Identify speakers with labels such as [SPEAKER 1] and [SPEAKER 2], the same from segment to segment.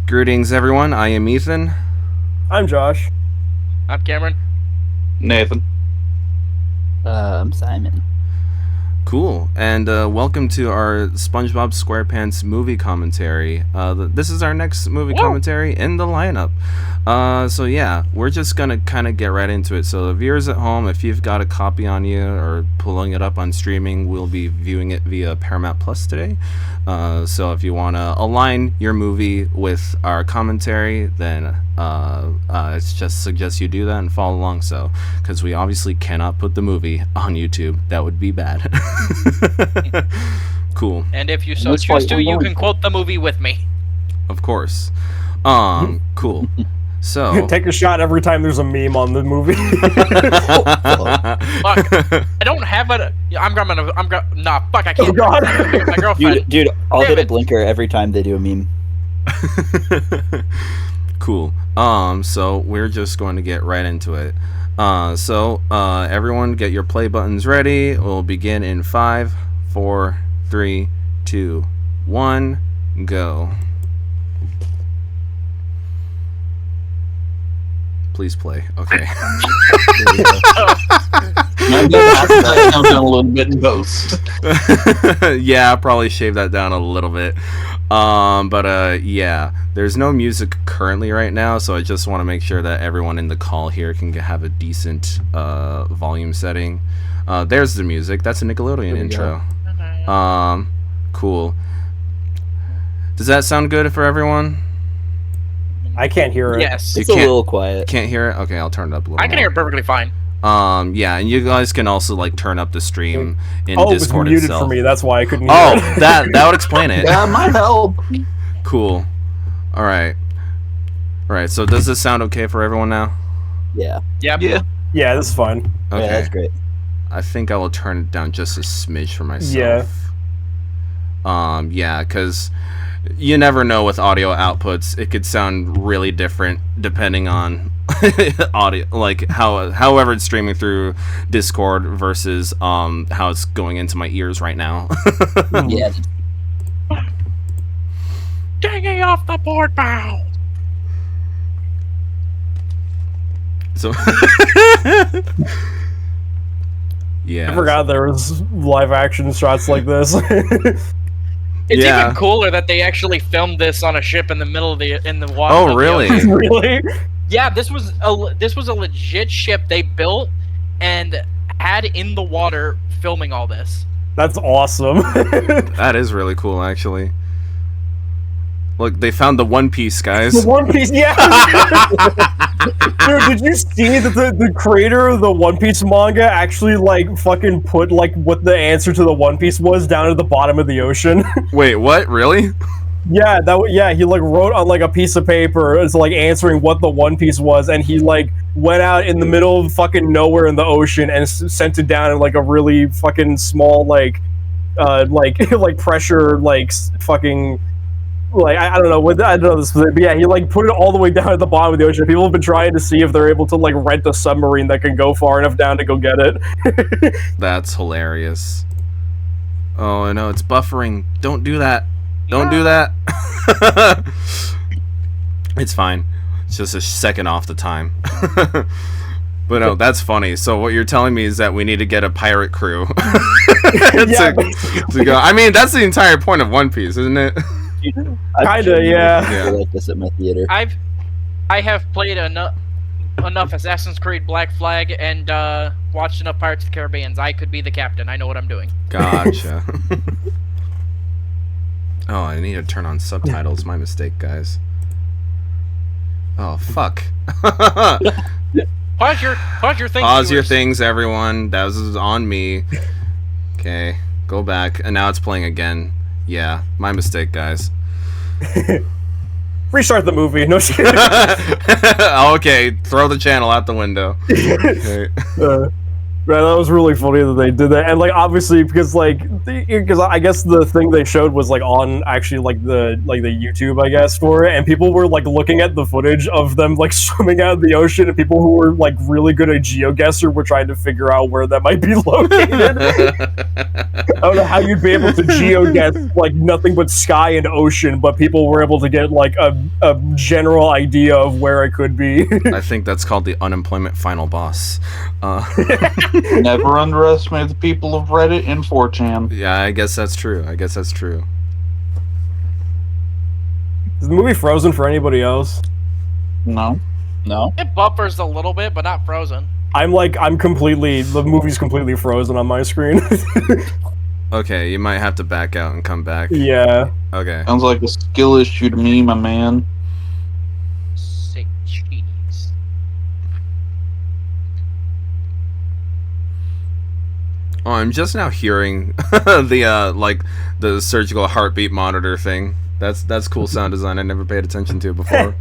[SPEAKER 1] Greetings, everyone. I am Ethan.
[SPEAKER 2] I'm Josh.
[SPEAKER 3] I'm Cameron.
[SPEAKER 4] Nathan.
[SPEAKER 5] I'm Simon.
[SPEAKER 1] Cool, and welcome to our SpongeBob SquarePants movie commentary. This is our next movie commentary in the lineup. So yeah, we're just gonna kind of get right into it. So the viewers at home, if you've got a copy on you or pulling it up on streaming, we'll be viewing it via Paramount Plus today. So if you want to align your movie with our commentary, then it's just suggest you do that and follow along. So, because we obviously cannot put the movie on YouTube, that would be bad. Cool.
[SPEAKER 3] And if you so choose to, you can quote the movie with me.
[SPEAKER 1] Of course. Cool. So
[SPEAKER 2] take a shot every time there's a meme on the movie.
[SPEAKER 3] Fuck. I don't have a. Nah, fuck. I can't.
[SPEAKER 2] Oh God.
[SPEAKER 3] My girlfriend.
[SPEAKER 5] Dude, I'll hit a blinker every time they do a meme.
[SPEAKER 1] Cool. So we're just going to get right into it. So everyone get your play buttons ready. We'll begin in 5, 4, 3, 2, 1, go. Please play. Okay.
[SPEAKER 4] I'm going to down a little bit in post.
[SPEAKER 1] Yeah, I'll probably shave that down a little bit. Yeah, there's no music currently right now, so I just want to make sure that everyone in the call here can have a decent volume setting. There's the music. That's a Nickelodeon intro. Cool. Does that sound good for everyone?
[SPEAKER 2] I can't hear it.
[SPEAKER 3] Yes.
[SPEAKER 5] It's a little quiet.
[SPEAKER 1] Can't hear it? Okay, I'll turn it up a little
[SPEAKER 3] I can hear it perfectly fine.
[SPEAKER 1] Yeah, and you guys can also like turn up the stream in
[SPEAKER 2] Discord
[SPEAKER 1] Discord
[SPEAKER 2] it was muted
[SPEAKER 1] itself.
[SPEAKER 2] for me. That's why I couldn't hear it.
[SPEAKER 1] that would explain it.
[SPEAKER 4] Yeah, might help.
[SPEAKER 1] Cool. All right. So does this sound okay for everyone now?
[SPEAKER 5] Yeah.
[SPEAKER 3] Yep.
[SPEAKER 4] Yeah.
[SPEAKER 2] Yeah, this is fine.
[SPEAKER 1] Okay.
[SPEAKER 5] Yeah, that's great.
[SPEAKER 1] I think I will turn it down just a smidge for myself. Yeah, because you never know with audio outputs. It could sound really different depending on audio, like however it's streaming through Discord versus how it's going into my ears right now.
[SPEAKER 5] Yeah.
[SPEAKER 3] Dinging off the board bow.
[SPEAKER 1] So yeah,
[SPEAKER 2] I forgot there was live action shots like this.
[SPEAKER 3] It's
[SPEAKER 1] Yeah.
[SPEAKER 3] even cooler that they actually filmed this on a ship in the middle of in the water.
[SPEAKER 1] Oh, really?
[SPEAKER 2] Really?
[SPEAKER 3] Yeah, this was a legit ship they built and had in the water filming all this.
[SPEAKER 2] That's awesome.
[SPEAKER 1] that is really cool, actually. Look, they found the One Piece, guys.
[SPEAKER 2] The One Piece, yeah. Dude, did you see that the creator of the One Piece manga actually like fucking put like what the answer to the One Piece was down at the bottom of the ocean?
[SPEAKER 1] Wait, what? Really?
[SPEAKER 2] Yeah, he like wrote on like a piece of paper, it's like answering what the One Piece was, and he like went out in the middle of fucking nowhere in the ocean and sent it down in like a really fucking small like pressure like fucking. Like I don't know this, but yeah, he like put it all the way down at the bottom of the ocean. People have been trying to see if they're able to like rent a submarine that can go far enough down to go get it.
[SPEAKER 1] That's hilarious. Oh no, it's buffering. Don't do that. Don't do that. It's fine. It's just a second off the time. But no, that's funny. So what you're telling me is that we need to get a pirate crew to go. I mean, that's the entire point of One Piece, isn't it?
[SPEAKER 2] Kinda, yeah.
[SPEAKER 5] I like this at my theater.
[SPEAKER 3] I have played enough Assassin's Creed Black Flag and watched enough Pirates of the Caribbean. I could be the captain. I know what I'm doing.
[SPEAKER 1] Gotcha. Oh, I need to turn on subtitles. My mistake, guys. Oh, fuck.
[SPEAKER 3] Pause your thing.
[SPEAKER 1] Pause your things, everyone. That was on me. Okay, go back. And now it's playing again. Yeah, my mistake, guys.
[SPEAKER 2] Restart the movie. No shit.
[SPEAKER 1] Okay, throw the channel out the window. Okay.
[SPEAKER 2] Right, that was really funny that they did that, and like obviously because I guess the thing they showed was like on actually like the YouTube I guess for it, and people were like looking at the footage of them like swimming out of the ocean, and people who were like really good at GeoGuessr were trying to figure out where that might be located. I don't know how you'd be able to GeoGuess like nothing but sky and ocean, but people were able to get like a general idea of where it could be.
[SPEAKER 1] I think that's called the unemployment final boss.
[SPEAKER 4] Never underestimate the people of Reddit and 4chan.
[SPEAKER 1] Yeah, I guess that's true.
[SPEAKER 2] Is the movie frozen for anybody else?
[SPEAKER 4] No.
[SPEAKER 5] No.
[SPEAKER 3] It buffers a little bit, but not frozen.
[SPEAKER 2] The movie's completely frozen on my screen.
[SPEAKER 1] Okay, you might have to back out and come back.
[SPEAKER 2] Yeah.
[SPEAKER 1] Okay.
[SPEAKER 4] Sounds like a skill issue to me, my man.
[SPEAKER 3] Say cheese.
[SPEAKER 1] Oh, I'm just now hearing the surgical heartbeat monitor thing. That's cool sound design. I never paid attention to it before.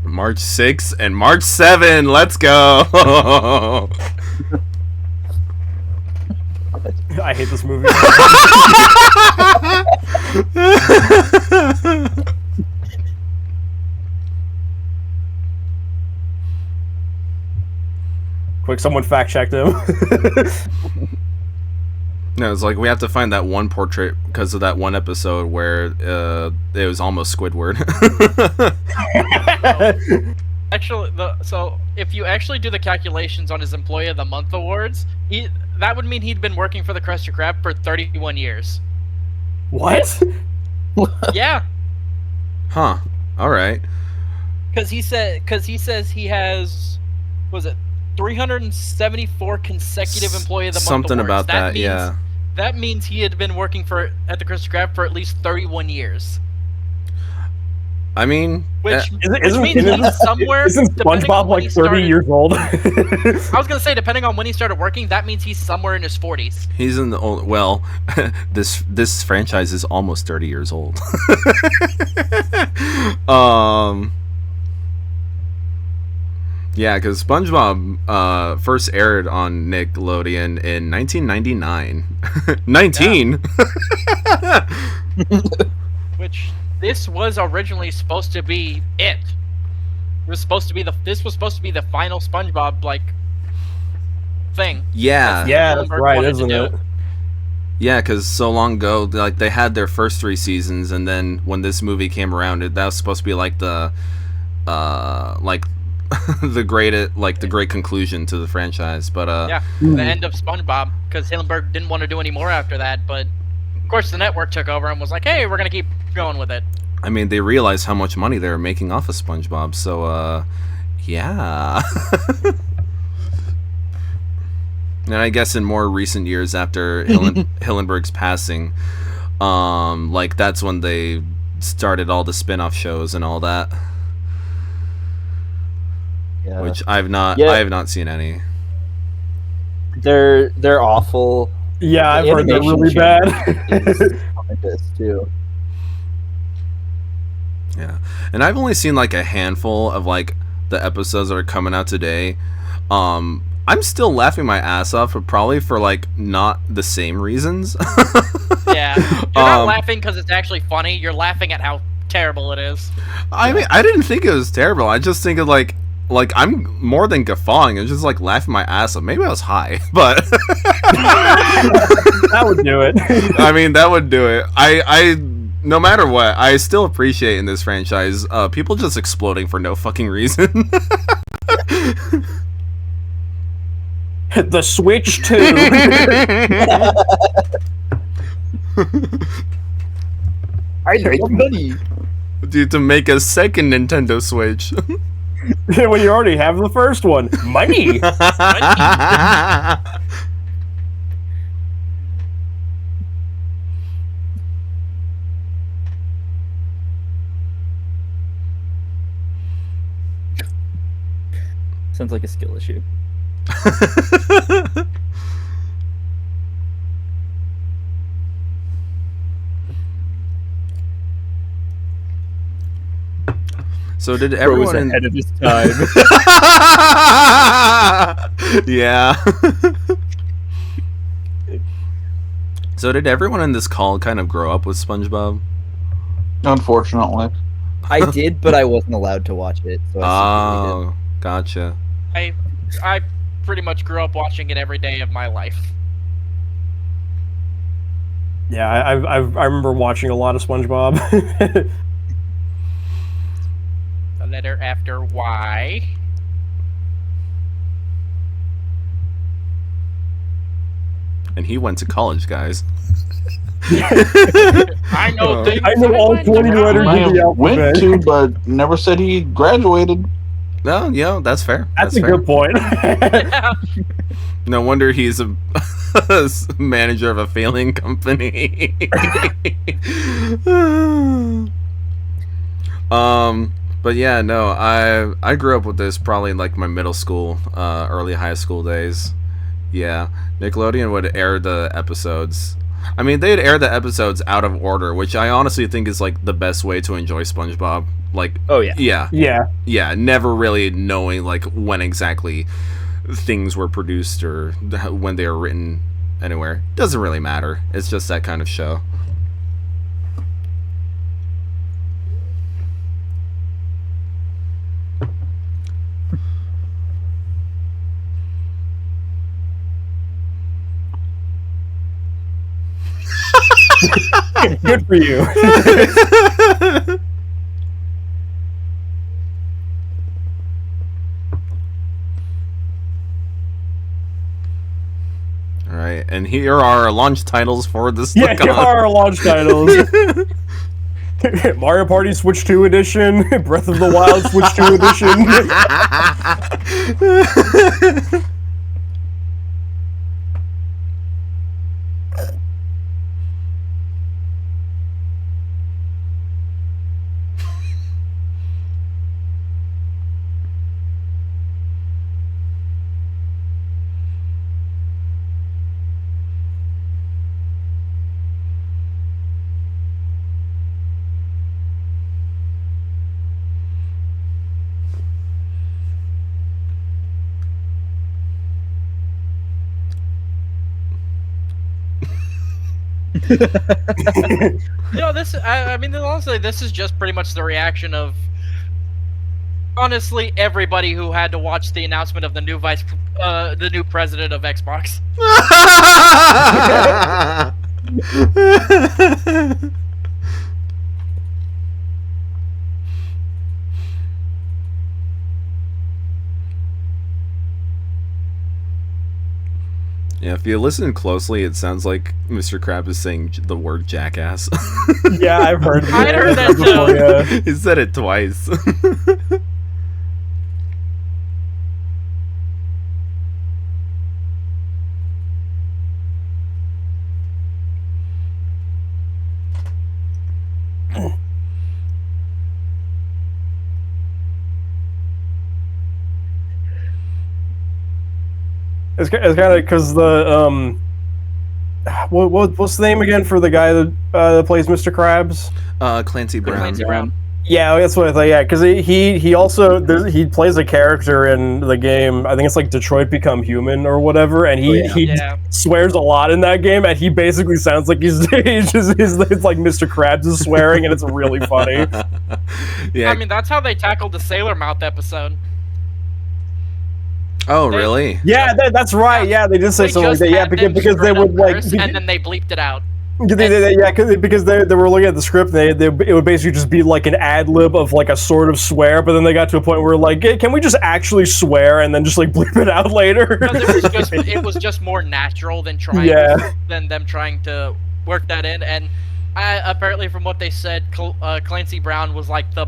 [SPEAKER 1] March 6 and March 7. Let's go.
[SPEAKER 2] I hate this movie. Quick, someone fact checked him.
[SPEAKER 1] No, it's like we have to find that one portrait because of that one episode where it was almost Squidward.
[SPEAKER 3] Actually, so if you actually do the calculations on his Employee of the Month awards, that would mean he'd been working for the Krusty Krab for 31 years.
[SPEAKER 2] What?
[SPEAKER 3] Yeah,
[SPEAKER 1] Huh. All right.
[SPEAKER 3] because he says he has, was it 374 consecutive Employee of the Month
[SPEAKER 1] Something
[SPEAKER 3] awards.
[SPEAKER 1] about that,
[SPEAKER 3] means,
[SPEAKER 1] yeah.
[SPEAKER 3] That means he had been working at the Krusty Krab for at least 31 years.
[SPEAKER 1] I mean,
[SPEAKER 3] Which
[SPEAKER 2] Isn't
[SPEAKER 3] means he's somewhere.
[SPEAKER 2] Isn't
[SPEAKER 3] depending on
[SPEAKER 2] SpongeBob
[SPEAKER 3] when
[SPEAKER 2] like
[SPEAKER 3] he
[SPEAKER 2] 30
[SPEAKER 3] started-
[SPEAKER 2] years old?
[SPEAKER 3] I was gonna say, depending on when he started working, that means he's somewhere in his 40s.
[SPEAKER 1] he's in the old. Well, this franchise is almost 30 years old. Yeah, because SpongeBob first aired on Nickelodeon in 1999. 19.
[SPEAKER 3] Which this was originally supposed to be it. It was supposed to be this was supposed to be the final SpongeBob thing.
[SPEAKER 1] Yeah.
[SPEAKER 2] Yeah, that's
[SPEAKER 3] Hillenburg
[SPEAKER 2] right,
[SPEAKER 3] wanted to
[SPEAKER 2] isn't
[SPEAKER 3] do.
[SPEAKER 2] it?
[SPEAKER 1] Yeah, because so long ago, like they had their first 3 seasons, and then when this movie came around, that was supposed to be like the the great conclusion to the franchise. But
[SPEAKER 3] Yeah, the end of SpongeBob, because Hillenburg didn't want to do any more after that. But of course, the network took over and was like, "Hey, we're gonna keep going with it."
[SPEAKER 1] I mean, they realized how much money they were making off of SpongeBob, so yeah. And I guess in more recent years, after Hillenburg's passing, that's when they started all the spin-off shows and all that.
[SPEAKER 5] Yeah.
[SPEAKER 1] Which I have not seen any.
[SPEAKER 5] They're awful.
[SPEAKER 2] Yeah, I've
[SPEAKER 5] The
[SPEAKER 2] heard they're
[SPEAKER 5] animation
[SPEAKER 2] really bad.
[SPEAKER 5] is horrendous too.
[SPEAKER 1] Yeah, and I've only seen like a handful of like the episodes that are coming out today. I'm still laughing my ass off, but probably for like not the same reasons.
[SPEAKER 3] Yeah, you're not laughing because it's actually funny. You're laughing at how terrible it is.
[SPEAKER 1] I mean, I didn't think it was terrible. I just think of like I'm more than guffawing. It's just like laughing my ass off. Maybe I was high, but
[SPEAKER 2] That would do it.
[SPEAKER 1] I mean, that would do it. I no matter what, I still appreciate in this franchise people just exploding for no fucking reason.
[SPEAKER 2] The Switch 2.
[SPEAKER 5] I need money.
[SPEAKER 1] Dude, to make a second Nintendo Switch.
[SPEAKER 2] When you already have the first one. Money.
[SPEAKER 6] Sounds like a skill issue.
[SPEAKER 1] So did
[SPEAKER 6] Bro was
[SPEAKER 1] everyone
[SPEAKER 6] ahead of his time.
[SPEAKER 1] Yeah. So did everyone in this call kind of grow up with SpongeBob?
[SPEAKER 4] Unfortunately.
[SPEAKER 6] I did, but I wasn't allowed to watch it, so I secretly did.
[SPEAKER 1] Oh, gotcha.
[SPEAKER 3] I pretty much grew up watching it every day of my life.
[SPEAKER 2] Yeah, I remember watching a lot of SpongeBob.
[SPEAKER 3] The letter after Y.
[SPEAKER 1] And he went to college, guys.
[SPEAKER 3] I know things.
[SPEAKER 2] I know all
[SPEAKER 3] went
[SPEAKER 2] 20
[SPEAKER 3] around.
[SPEAKER 2] letters.
[SPEAKER 4] I
[SPEAKER 2] the
[SPEAKER 4] went
[SPEAKER 2] alphabet.
[SPEAKER 4] to, but never said he graduated.
[SPEAKER 1] No, yeah, that's fair.
[SPEAKER 2] That's a
[SPEAKER 1] fair.
[SPEAKER 2] good point.
[SPEAKER 1] No wonder he's a manager of a failing company. But yeah, no, I grew up with this probably in like my middle school, early high school days. Yeah, Nickelodeon would air the episodes. I mean, they'd air the episodes out of order, which I honestly think is like the best way to enjoy SpongeBob. Like,
[SPEAKER 6] Oh yeah.
[SPEAKER 1] yeah,
[SPEAKER 2] Yeah.
[SPEAKER 1] never really knowing like when exactly things were produced or when they were written anywhere. Doesn't really matter. It's just that kind of show.
[SPEAKER 2] Good for you.
[SPEAKER 1] All right, and here are our launch titles for this.
[SPEAKER 2] Yeah, here are our launch titles. Mario Party Switch 2 Edition, Breath of the Wild Switch 2 Edition.
[SPEAKER 3] This. I mean, honestly, this is just pretty much the reaction of honestly everybody who had to watch the announcement of the new president of Xbox.
[SPEAKER 1] Yeah, if you listen closely, it sounds like Mr. Crab is saying the word jackass.
[SPEAKER 2] Yeah, I've heard that.
[SPEAKER 3] I heard that
[SPEAKER 2] before,
[SPEAKER 3] too.
[SPEAKER 2] yeah.
[SPEAKER 1] He said it twice.
[SPEAKER 2] It's kind of because the what's the name again for the guy that plays Mr. Krabs?
[SPEAKER 1] Clancy Brown.
[SPEAKER 3] Clancy Brown.
[SPEAKER 2] Yeah, that's what I thought. Yeah, because he also he plays a character in the game. I think it's like Detroit Become Human or whatever, and he
[SPEAKER 3] Yeah.
[SPEAKER 2] swears a lot in that game, and he basically sounds like it's like Mr. Krabs is swearing, and it's really funny.
[SPEAKER 1] Yeah.
[SPEAKER 3] I mean, that's how they tackled the Sailor Mouth episode.
[SPEAKER 1] Oh, really?
[SPEAKER 2] Yeah, that's right. Yeah, they did say
[SPEAKER 3] They
[SPEAKER 2] something like
[SPEAKER 3] just
[SPEAKER 2] that. Yeah,
[SPEAKER 3] had them
[SPEAKER 2] because they
[SPEAKER 3] straight
[SPEAKER 2] would
[SPEAKER 3] up
[SPEAKER 2] like.
[SPEAKER 3] curse, and then they bleeped it out.
[SPEAKER 2] Because they were looking at the script, and it would basically just be like an ad lib of like a sort of swear, but then they got to a point where like, hey, can we just actually swear and then just like bleep it out later?
[SPEAKER 3] Because it was just more natural than than them trying to work that in. And apparently, from what they said, Clancy Brown was like the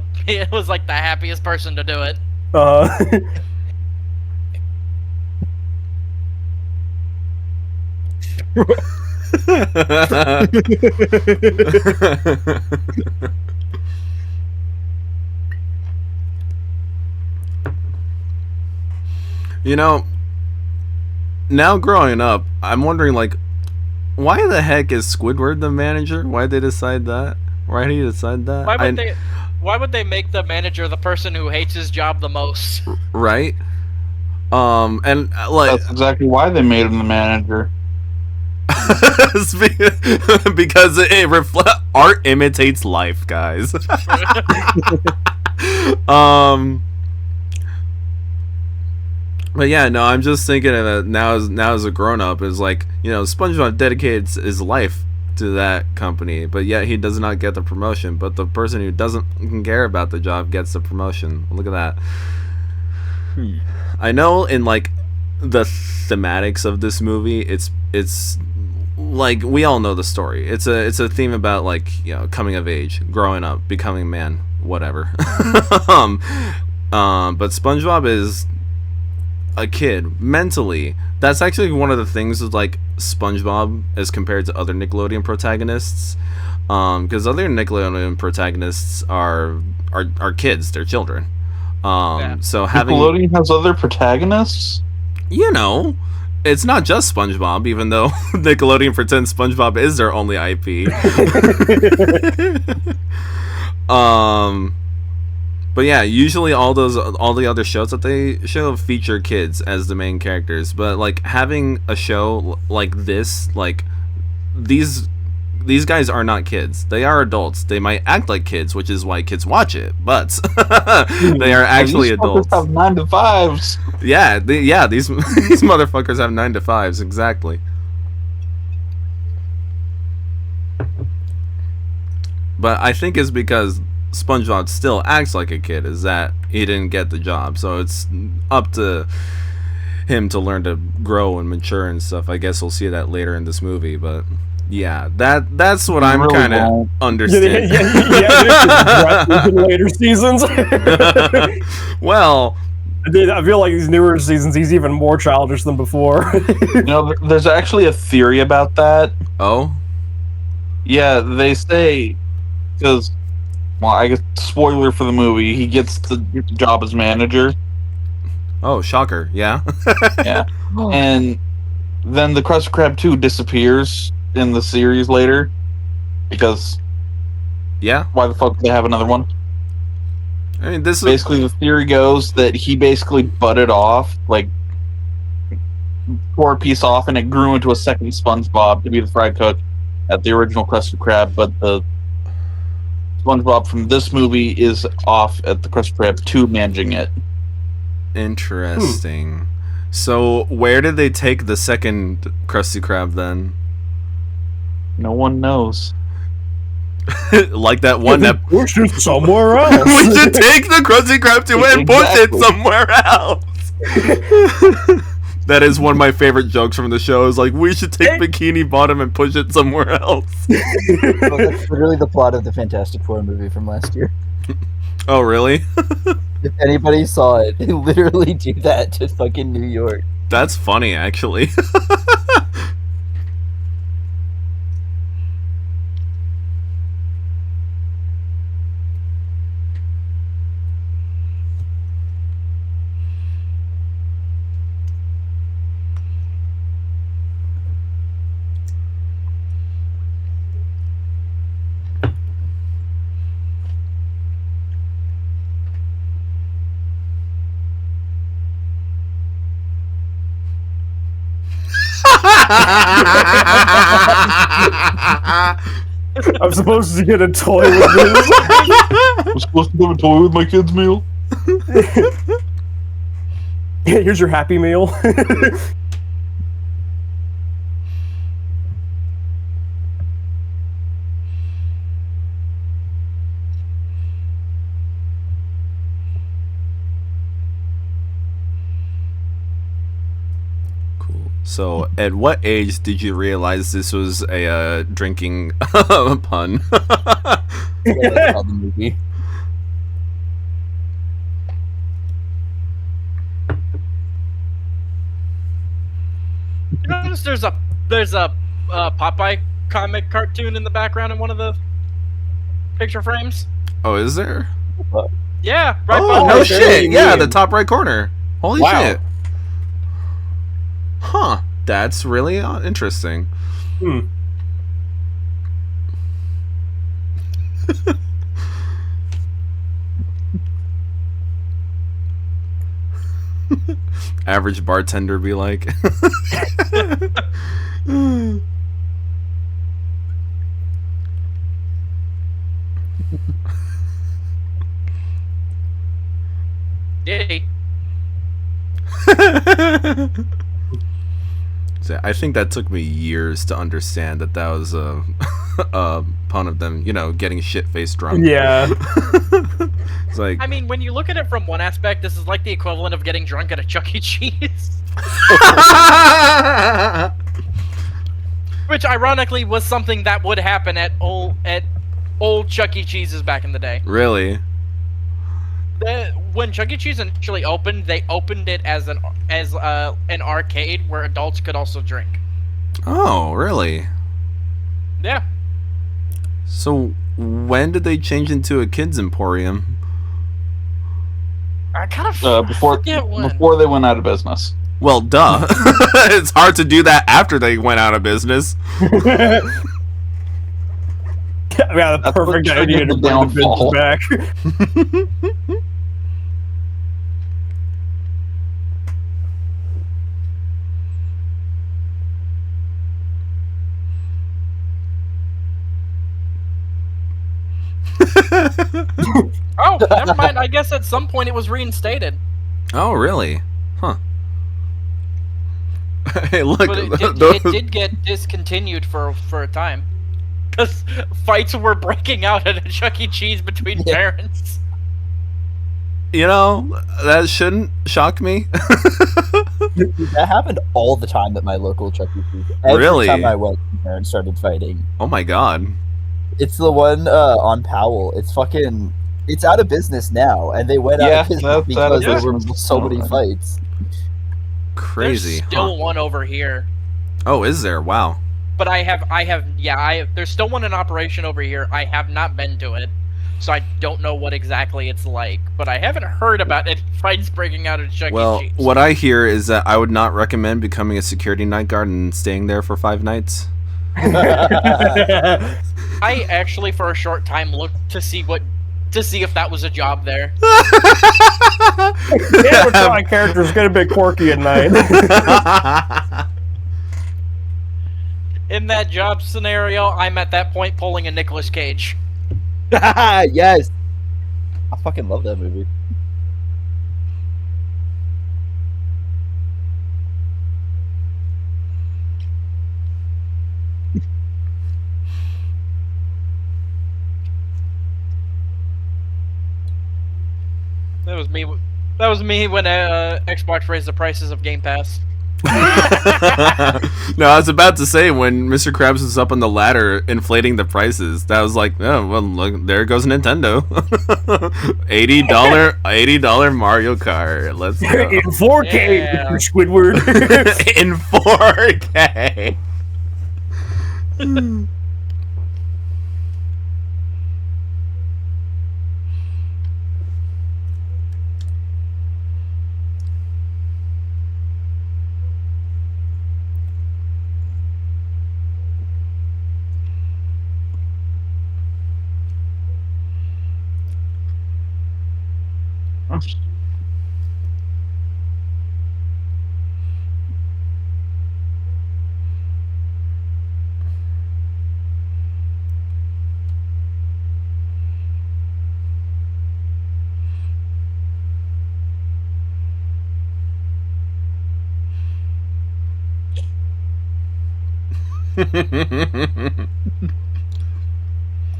[SPEAKER 3] happiest person to do it.
[SPEAKER 1] You know, now growing up, I'm wondering like, why the heck is Squidward the manager? Why did they decide that? Why did he decide that?
[SPEAKER 3] Why would they make the manager the person who hates his job the most?
[SPEAKER 1] Right. And like
[SPEAKER 4] That's exactly why they made him the manager.
[SPEAKER 1] because it art imitates life, guys. But yeah, no, I'm just thinking of it now as a grown up is like, you know, SpongeBob dedicated his life to that company, but yet he does not get the promotion. But the person who doesn't care about the job gets the promotion. Look at that. I know in like the thematics of this movie, it's like we all know the story. It's a theme about like, you know, coming of age, growing up, becoming a man, whatever. But SpongeBob is a kid mentally. That's actually one of the things with like SpongeBob as compared to other Nickelodeon protagonists, because other Nickelodeon protagonists are kids, they're children. So having
[SPEAKER 4] Nickelodeon has other protagonists.
[SPEAKER 1] You know, it's not just SpongeBob, even though Nickelodeon pretends SpongeBob is their only IP. But yeah, usually all the other shows that they show feature kids as the main characters. But like having a show like this, like these guys are not kids. They are adults. They might act like kids, which is why kids watch it. But they are actually
[SPEAKER 4] These
[SPEAKER 1] adults.
[SPEAKER 4] Have 9 to 5s.
[SPEAKER 1] Yeah, these motherfuckers have 9 to 5s exactly. But I think it's because SpongeBob still acts like a kid, is that he didn't get the job. So it's up to him to learn to grow and mature and stuff. I guess we'll see that later in this movie, but yeah, that's what I'm
[SPEAKER 4] really
[SPEAKER 1] kind of
[SPEAKER 4] won't.
[SPEAKER 1] understanding.
[SPEAKER 2] Yeah, in later seasons.
[SPEAKER 1] Well,
[SPEAKER 2] I feel like these newer seasons, he's even more childish than before.
[SPEAKER 4] You know, there's actually a theory about that.
[SPEAKER 1] oh,
[SPEAKER 4] Yeah, they say because, well, I guess spoiler for the movie, he gets the job as manager.
[SPEAKER 1] oh, shocker, yeah.
[SPEAKER 4] Yeah, and then the Krusty Krab 2 disappears in the series later because
[SPEAKER 1] Yeah,
[SPEAKER 4] why the fuck do they have another one?
[SPEAKER 1] I mean, this is
[SPEAKER 4] Basically, the theory goes that he basically butted off, like tore a piece off, and it grew into a second SpongeBob to be the fry cook at the original Krusty Krab, but the SpongeBob from this movie is off at the Krusty Krab 2 managing it.
[SPEAKER 1] interesting. So where did they take the second Krusty Krab then?
[SPEAKER 4] No one knows.
[SPEAKER 1] Like that one that
[SPEAKER 2] Push it somewhere else.
[SPEAKER 1] we should take the Krusty Krab to and push it
[SPEAKER 4] Exactly.
[SPEAKER 1] somewhere else. That is one of my favorite jokes from the show. Is like, we should take Bikini Bottom and push it somewhere else.
[SPEAKER 6] Well, that's literally the plot of the Fantastic Four movie from last year.
[SPEAKER 1] Oh, really?
[SPEAKER 6] If anybody saw it, they literally do that to fucking New York.
[SPEAKER 1] That's funny, actually.
[SPEAKER 2] I'm supposed to get a toy with this.
[SPEAKER 4] I'm supposed to have a toy with my kids' meal?
[SPEAKER 2] Here's your Happy Meal.
[SPEAKER 1] Cool. So, at what age did you realize this was a drinking pun?
[SPEAKER 6] That's called the movie.
[SPEAKER 3] You notice there's a Popeye comic cartoon in the background in one of the picture frames?
[SPEAKER 1] Oh, is there?
[SPEAKER 3] Yeah, right
[SPEAKER 1] Oh,
[SPEAKER 3] behind
[SPEAKER 1] no
[SPEAKER 3] it.
[SPEAKER 1] shit. Yeah, the top right corner. Holy
[SPEAKER 2] Wow.
[SPEAKER 1] shit. Huh. That's really interesting.
[SPEAKER 2] Hmm.
[SPEAKER 1] Average bartender be like.
[SPEAKER 3] Did he?
[SPEAKER 1] So I think that took me years to understand that that was a, a pun of them, getting shit faced drunk.
[SPEAKER 2] Yeah.
[SPEAKER 1] It's like,
[SPEAKER 3] I mean, when you look at it from one aspect, this is like the equivalent of getting drunk at a Chuck E. Cheese. Which, ironically, was something that would happen at old Chuck E. Cheese's back in the day.
[SPEAKER 1] really?
[SPEAKER 3] When Chuck E. Cheese initially opened, they opened it as an arcade where adults could also drink.
[SPEAKER 1] Oh, really?
[SPEAKER 3] Yeah.
[SPEAKER 1] So when did they change into a kids emporium?
[SPEAKER 3] I kind of
[SPEAKER 4] Before they went out of business.
[SPEAKER 1] Well, duh. It's hard to do that after they went out of business.
[SPEAKER 2] Yeah, the
[SPEAKER 4] That's what
[SPEAKER 2] perfect idea
[SPEAKER 4] triggered
[SPEAKER 2] to
[SPEAKER 4] the
[SPEAKER 2] bring the
[SPEAKER 4] downfall.
[SPEAKER 2] business back.
[SPEAKER 3] Oh, never mind. I guess at some point it was reinstated.
[SPEAKER 1] Oh, really? Huh. Hey, look.
[SPEAKER 3] But it did get discontinued for a time. Because fights were breaking out at a Chuck E. Cheese between parents.
[SPEAKER 1] That shouldn't shock me.
[SPEAKER 6] Dude, that happened all the time at my local Chuck E. Cheese. Every
[SPEAKER 1] Really?
[SPEAKER 6] time I went, parents started fighting.
[SPEAKER 1] Oh my god.
[SPEAKER 6] It's the one on Powell. It's out of business now, and they went out
[SPEAKER 4] Yeah,
[SPEAKER 6] of business
[SPEAKER 4] that's out of
[SPEAKER 6] because there were
[SPEAKER 4] business.
[SPEAKER 6] so many fights.
[SPEAKER 1] Crazy.
[SPEAKER 3] There's still
[SPEAKER 1] Huh.
[SPEAKER 3] one over here.
[SPEAKER 1] Oh, is there? Wow.
[SPEAKER 3] But there's still one in operation over here. I have not been to it, so I don't know what exactly it's like. But I haven't heard about any fights breaking out at Chuck
[SPEAKER 1] Well,
[SPEAKER 3] E. Cheese.
[SPEAKER 1] what I hear is that I would not recommend becoming a security night guard and staying there for 5 nights.
[SPEAKER 3] I actually, for a short time, looked to see if that was a job there.
[SPEAKER 2] Animatronic characters get a bit quirky at night.
[SPEAKER 3] In that job scenario, I'm at that point pulling a Nicolas Cage.
[SPEAKER 6] Yes, I fucking love that movie.
[SPEAKER 3] That was me. That was me when Xbox raised the prices of Game Pass.
[SPEAKER 1] No, I was about to say when Mr. Krabs was up on the ladder inflating the prices, that was like, oh well, look, there goes Nintendo. $80 Mario Kart. Let's go.
[SPEAKER 2] In 4K,
[SPEAKER 3] Yeah.
[SPEAKER 2] Squidward.
[SPEAKER 1] In 4K.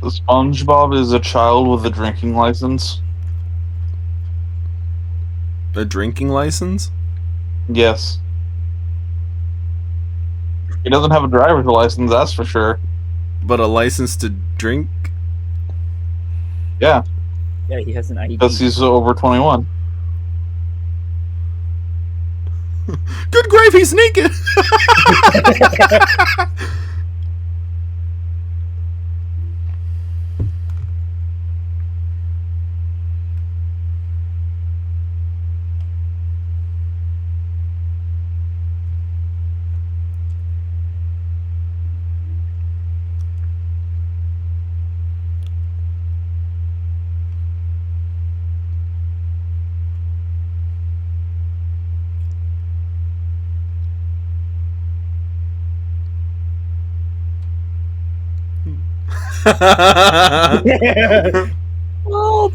[SPEAKER 4] SpongeBob is a child with a drinking license.
[SPEAKER 1] A drinking license?
[SPEAKER 4] Yes. He doesn't have a driver's license, that's for sure.
[SPEAKER 1] But a license to drink?
[SPEAKER 4] Yeah,
[SPEAKER 6] Yeah, he has an ID.
[SPEAKER 4] because he's over 21.
[SPEAKER 1] Good gravy, sneaking!
[SPEAKER 2] Oh,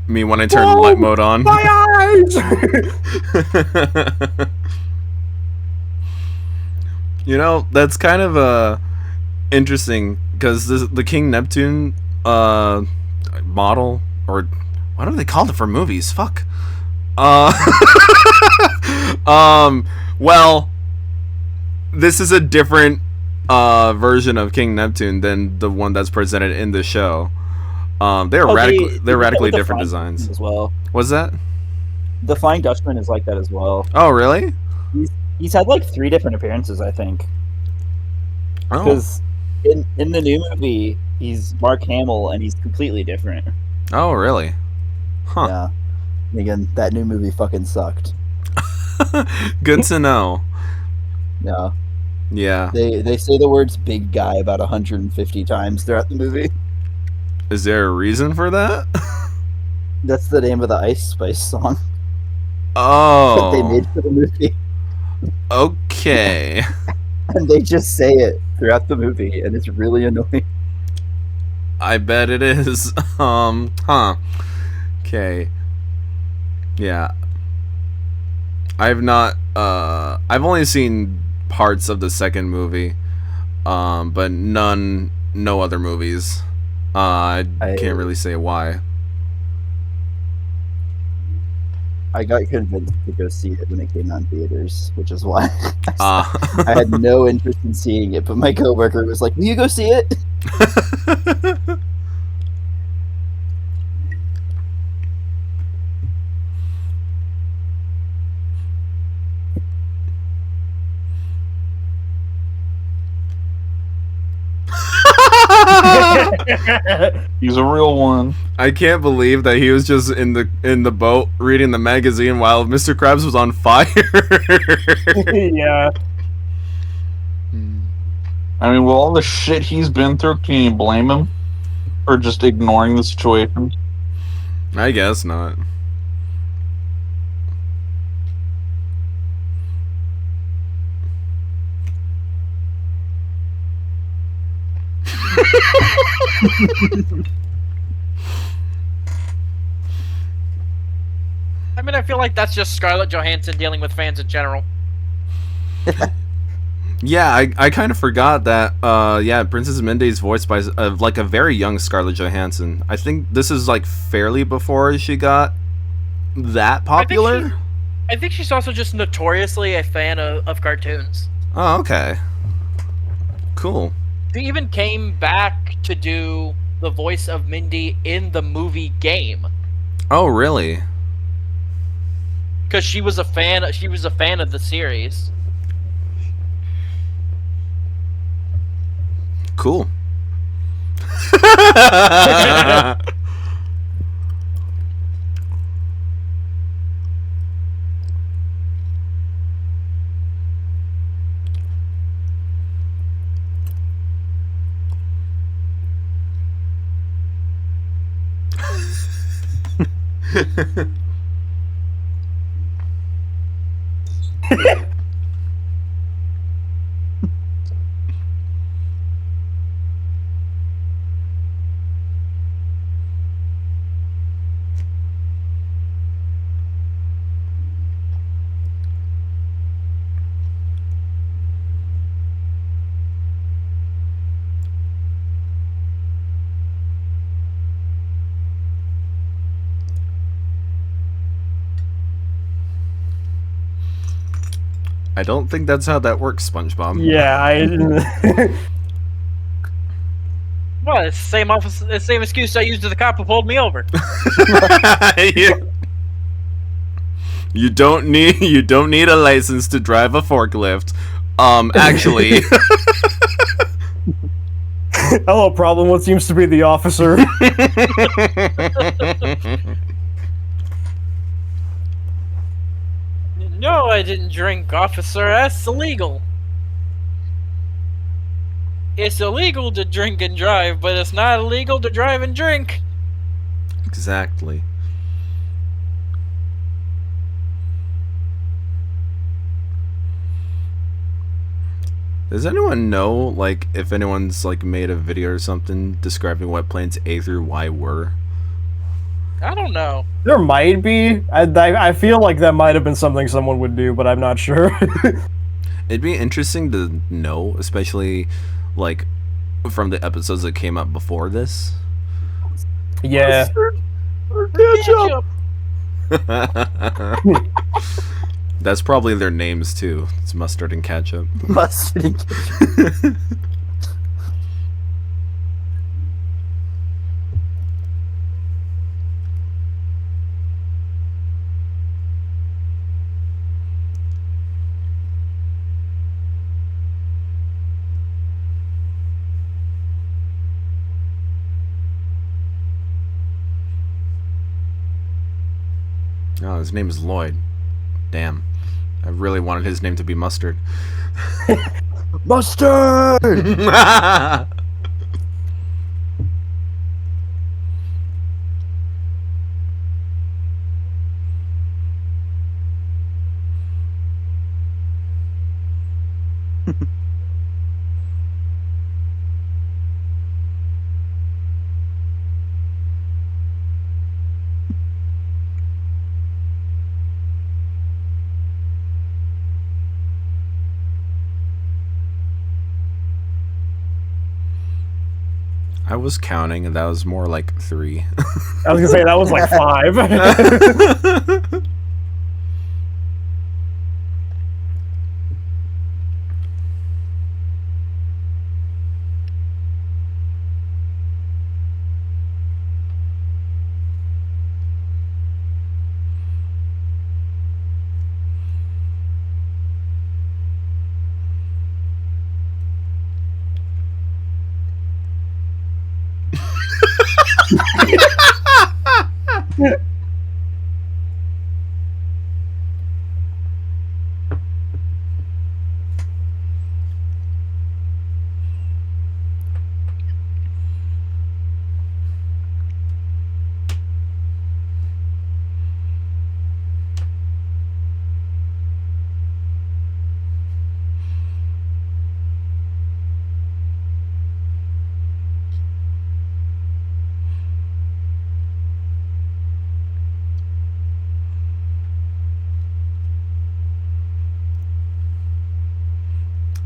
[SPEAKER 1] Me when I turn light mode on.
[SPEAKER 2] my eyes!
[SPEAKER 1] You know, that's kind of interesting because the King Neptune model, or what do they call it for movies? Fuck. Uh, well, this is a different version of King Neptune than the one that's presented in the show. They're radically different designs
[SPEAKER 6] as well.
[SPEAKER 1] What's that?
[SPEAKER 6] The Flying Dutchman is like that as well.
[SPEAKER 1] Oh, really?
[SPEAKER 6] He's had like 3 different appearances, I think.
[SPEAKER 1] Oh,
[SPEAKER 6] Because in the new movie, he's Mark Hamill, and he's completely different.
[SPEAKER 1] oh, really? Huh.
[SPEAKER 6] Yeah. And again, that new movie fucking sucked.
[SPEAKER 1] Good to know.
[SPEAKER 6] Yeah.
[SPEAKER 1] Yeah.
[SPEAKER 6] They say the words "big guy" about 150 times throughout the movie.
[SPEAKER 1] Is there a reason for that?
[SPEAKER 6] That's the name of the Ice Spice song
[SPEAKER 1] Oh.
[SPEAKER 6] that they made for the movie.
[SPEAKER 1] Okay.
[SPEAKER 6] And they just say it throughout the movie, and it's really annoying.
[SPEAKER 1] I bet it is. Huh. Okay. Yeah. I've not I've only seen parts of the second movie. But no other movies. I can't really say why.
[SPEAKER 6] I got convinced to go see it when it came out in theaters, which is why
[SPEAKER 1] Uh
[SPEAKER 6] I had no interest in seeing it. But my coworker was like, "Will you go see it?"
[SPEAKER 4] He's a real one.
[SPEAKER 1] I can't believe that he was just in the boat reading the magazine while Mr. Krabs was on fire.
[SPEAKER 2] Yeah.
[SPEAKER 4] I mean, with all the shit he's been through, can you blame him for just ignoring the situation?
[SPEAKER 1] I guess not.
[SPEAKER 3] I mean, I feel like that's just Scarlett Johansson dealing with fans in general.
[SPEAKER 1] Yeah, I kind of forgot that. Yeah, Princess Mindy is voiced by like a very young Scarlett Johansson. I think this is like fairly before she got that popular.
[SPEAKER 3] I think she's also just notoriously a fan of cartoons.
[SPEAKER 1] Oh, okay. Cool.
[SPEAKER 3] She even came back to do the voice of Mindy in the movie Game.
[SPEAKER 1] Oh, really?
[SPEAKER 3] Because she was a fan. She was a fan of the series.
[SPEAKER 1] Cool. I don't think that's how that works, SpongeBob.
[SPEAKER 2] Yeah,
[SPEAKER 3] Well, it's the same excuse I used to the cop who pulled me over.
[SPEAKER 1] You don't need a license to drive a forklift. Actually.
[SPEAKER 2] Hello, problem. What seems to be the officer?
[SPEAKER 3] No, I didn't drink, officer. That's illegal. It's illegal to drink and drive, but it's not illegal to drive and drink.
[SPEAKER 1] Exactly. Does anyone know, like, if anyone's like made a video or something describing what planes A through Y were?
[SPEAKER 3] I don't know.
[SPEAKER 2] There might be. I feel like that might have been something someone would do, but I'm not sure.
[SPEAKER 1] It'd be interesting to know, especially like from the episodes that came out before this.
[SPEAKER 2] Yeah.
[SPEAKER 3] Ketchup.
[SPEAKER 1] That's probably their names too. It's mustard and ketchup.
[SPEAKER 6] Mustard and ketchup.
[SPEAKER 1] Oh, his name is Lloyd. Damn. I really wanted his name to be Mustard.
[SPEAKER 6] Mustard!
[SPEAKER 1] I was counting, and that was more like 3.
[SPEAKER 2] I was gonna say that was like 5.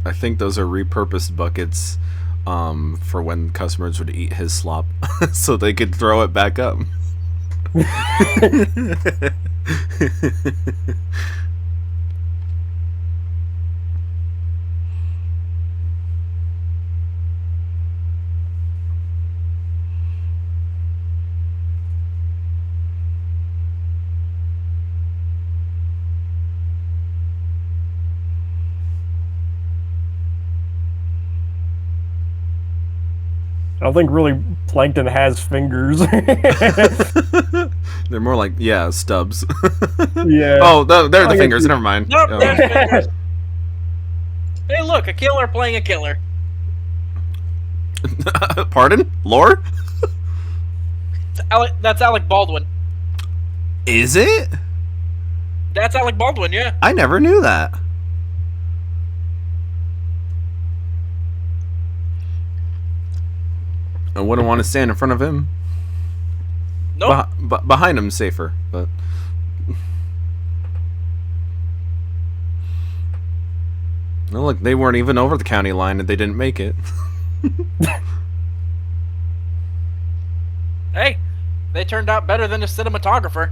[SPEAKER 1] I think those are repurposed buckets for when customers would eat his slop so they could throw it back up.
[SPEAKER 2] I don't think really Plankton has fingers.
[SPEAKER 1] They're more like, yeah, stubs.
[SPEAKER 2] Yeah.
[SPEAKER 1] Oh, they're the
[SPEAKER 2] I
[SPEAKER 1] fingers.
[SPEAKER 2] guess-
[SPEAKER 1] Never mind.
[SPEAKER 3] Nope,
[SPEAKER 1] Oh.
[SPEAKER 3] there's fingers. Hey, look, a killer playing a killer.
[SPEAKER 1] Pardon? Lore?
[SPEAKER 3] That's Alec Baldwin.
[SPEAKER 1] Is it?
[SPEAKER 3] That's Alec Baldwin, yeah.
[SPEAKER 1] I never knew that. I wouldn't want to stand in front of him.
[SPEAKER 3] Nope.
[SPEAKER 1] Behind him, safer, but. No, look, they weren't even over the county line and they didn't make it.
[SPEAKER 3] Hey, they turned out better than a cinematographer.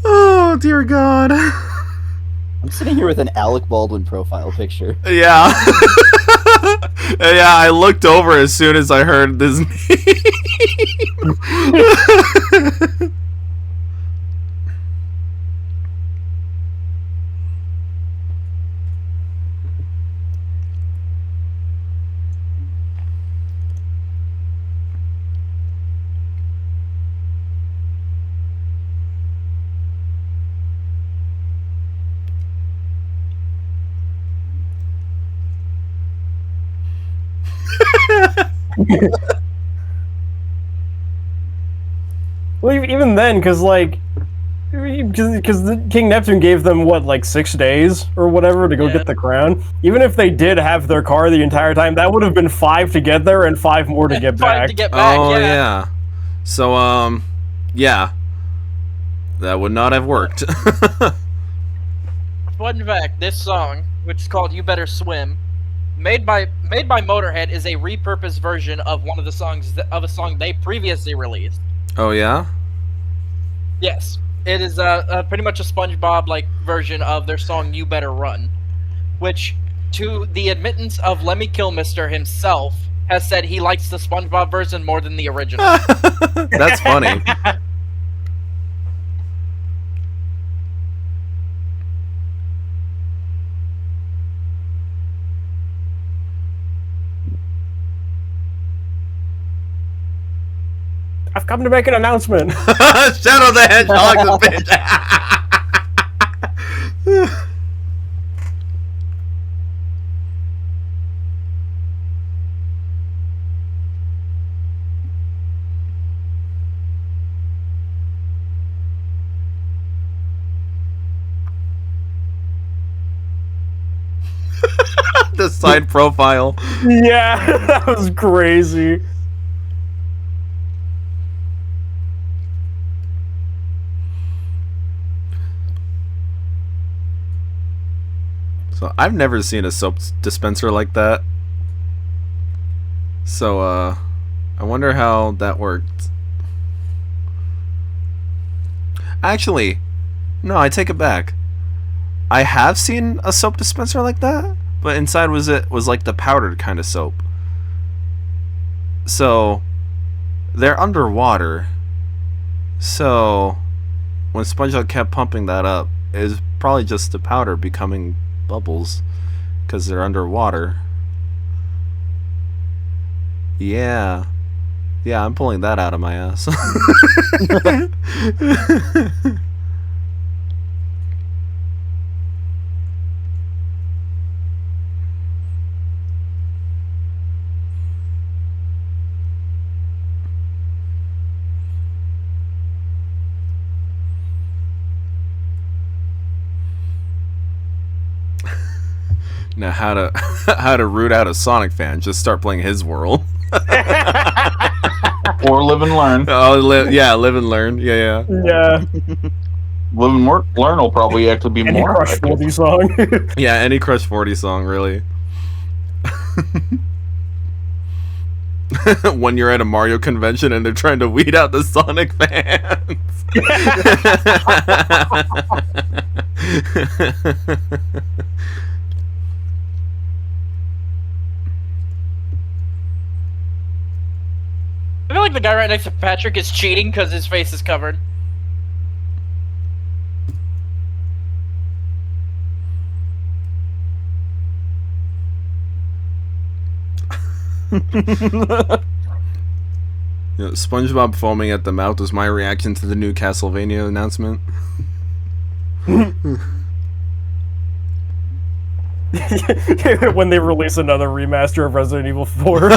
[SPEAKER 1] Oh, dear God.
[SPEAKER 6] I'm sitting here with an Alec Baldwin profile picture.
[SPEAKER 1] Yeah. Yeah, I looked over as soon as I heard this name.
[SPEAKER 2] Well, even then, because like Because King Neptune gave them what, like 6 days or whatever to go
[SPEAKER 3] Yeah.
[SPEAKER 2] get the crown. Even if they did have their car the entire time, that would have been 5 to get there and 5 more to get
[SPEAKER 3] 5
[SPEAKER 2] back.
[SPEAKER 3] to get back.
[SPEAKER 1] Oh
[SPEAKER 3] yeah.
[SPEAKER 1] yeah. So yeah, that would not have worked.
[SPEAKER 3] Fun fact: this song, which is called "You Better Swim," made by Motorhead, is a repurposed version of one of the songs of a song they previously released.
[SPEAKER 1] Oh yeah.
[SPEAKER 3] Yes, it is pretty much a SpongeBob like version of their song "You Better Run," which, to the admittance of Lemmy Kilmister himself, has said he likes the SpongeBob version more than the original.
[SPEAKER 1] That's funny.
[SPEAKER 2] I've come to make an announcement.
[SPEAKER 1] Shadow the Hedgehog, the bitch. The side profile.
[SPEAKER 2] Yeah, that was crazy.
[SPEAKER 1] So I've never seen a soap dispenser like that. So I wonder how that worked. Actually, no, I take it back. I have seen a soap dispenser like that, but inside was like the powdered kind of soap. So they're underwater. So when SpongeBob kept pumping that up, it was probably just the powder becoming bubbles because they're underwater. Yeah. Yeah, I'm pulling that out of my ass. Now how to how to root out a Sonic fan? Just start playing his world.
[SPEAKER 4] Or live and learn.
[SPEAKER 1] Oh, yeah, live and learn. Yeah, yeah.
[SPEAKER 2] Yeah,
[SPEAKER 4] Live and learn will probably actually be
[SPEAKER 2] any
[SPEAKER 4] more.
[SPEAKER 2] Crush 40 song.
[SPEAKER 1] Yeah, any Crush 40 song, really. When you're at a Mario convention and they're trying to weed out the Sonic fans.
[SPEAKER 3] I feel like the guy right next to Patrick is cheating because his face is covered.
[SPEAKER 1] SpongeBob foaming at the mouth was my reaction to the new Castlevania announcement.
[SPEAKER 2] When they release another remaster of Resident Evil 4.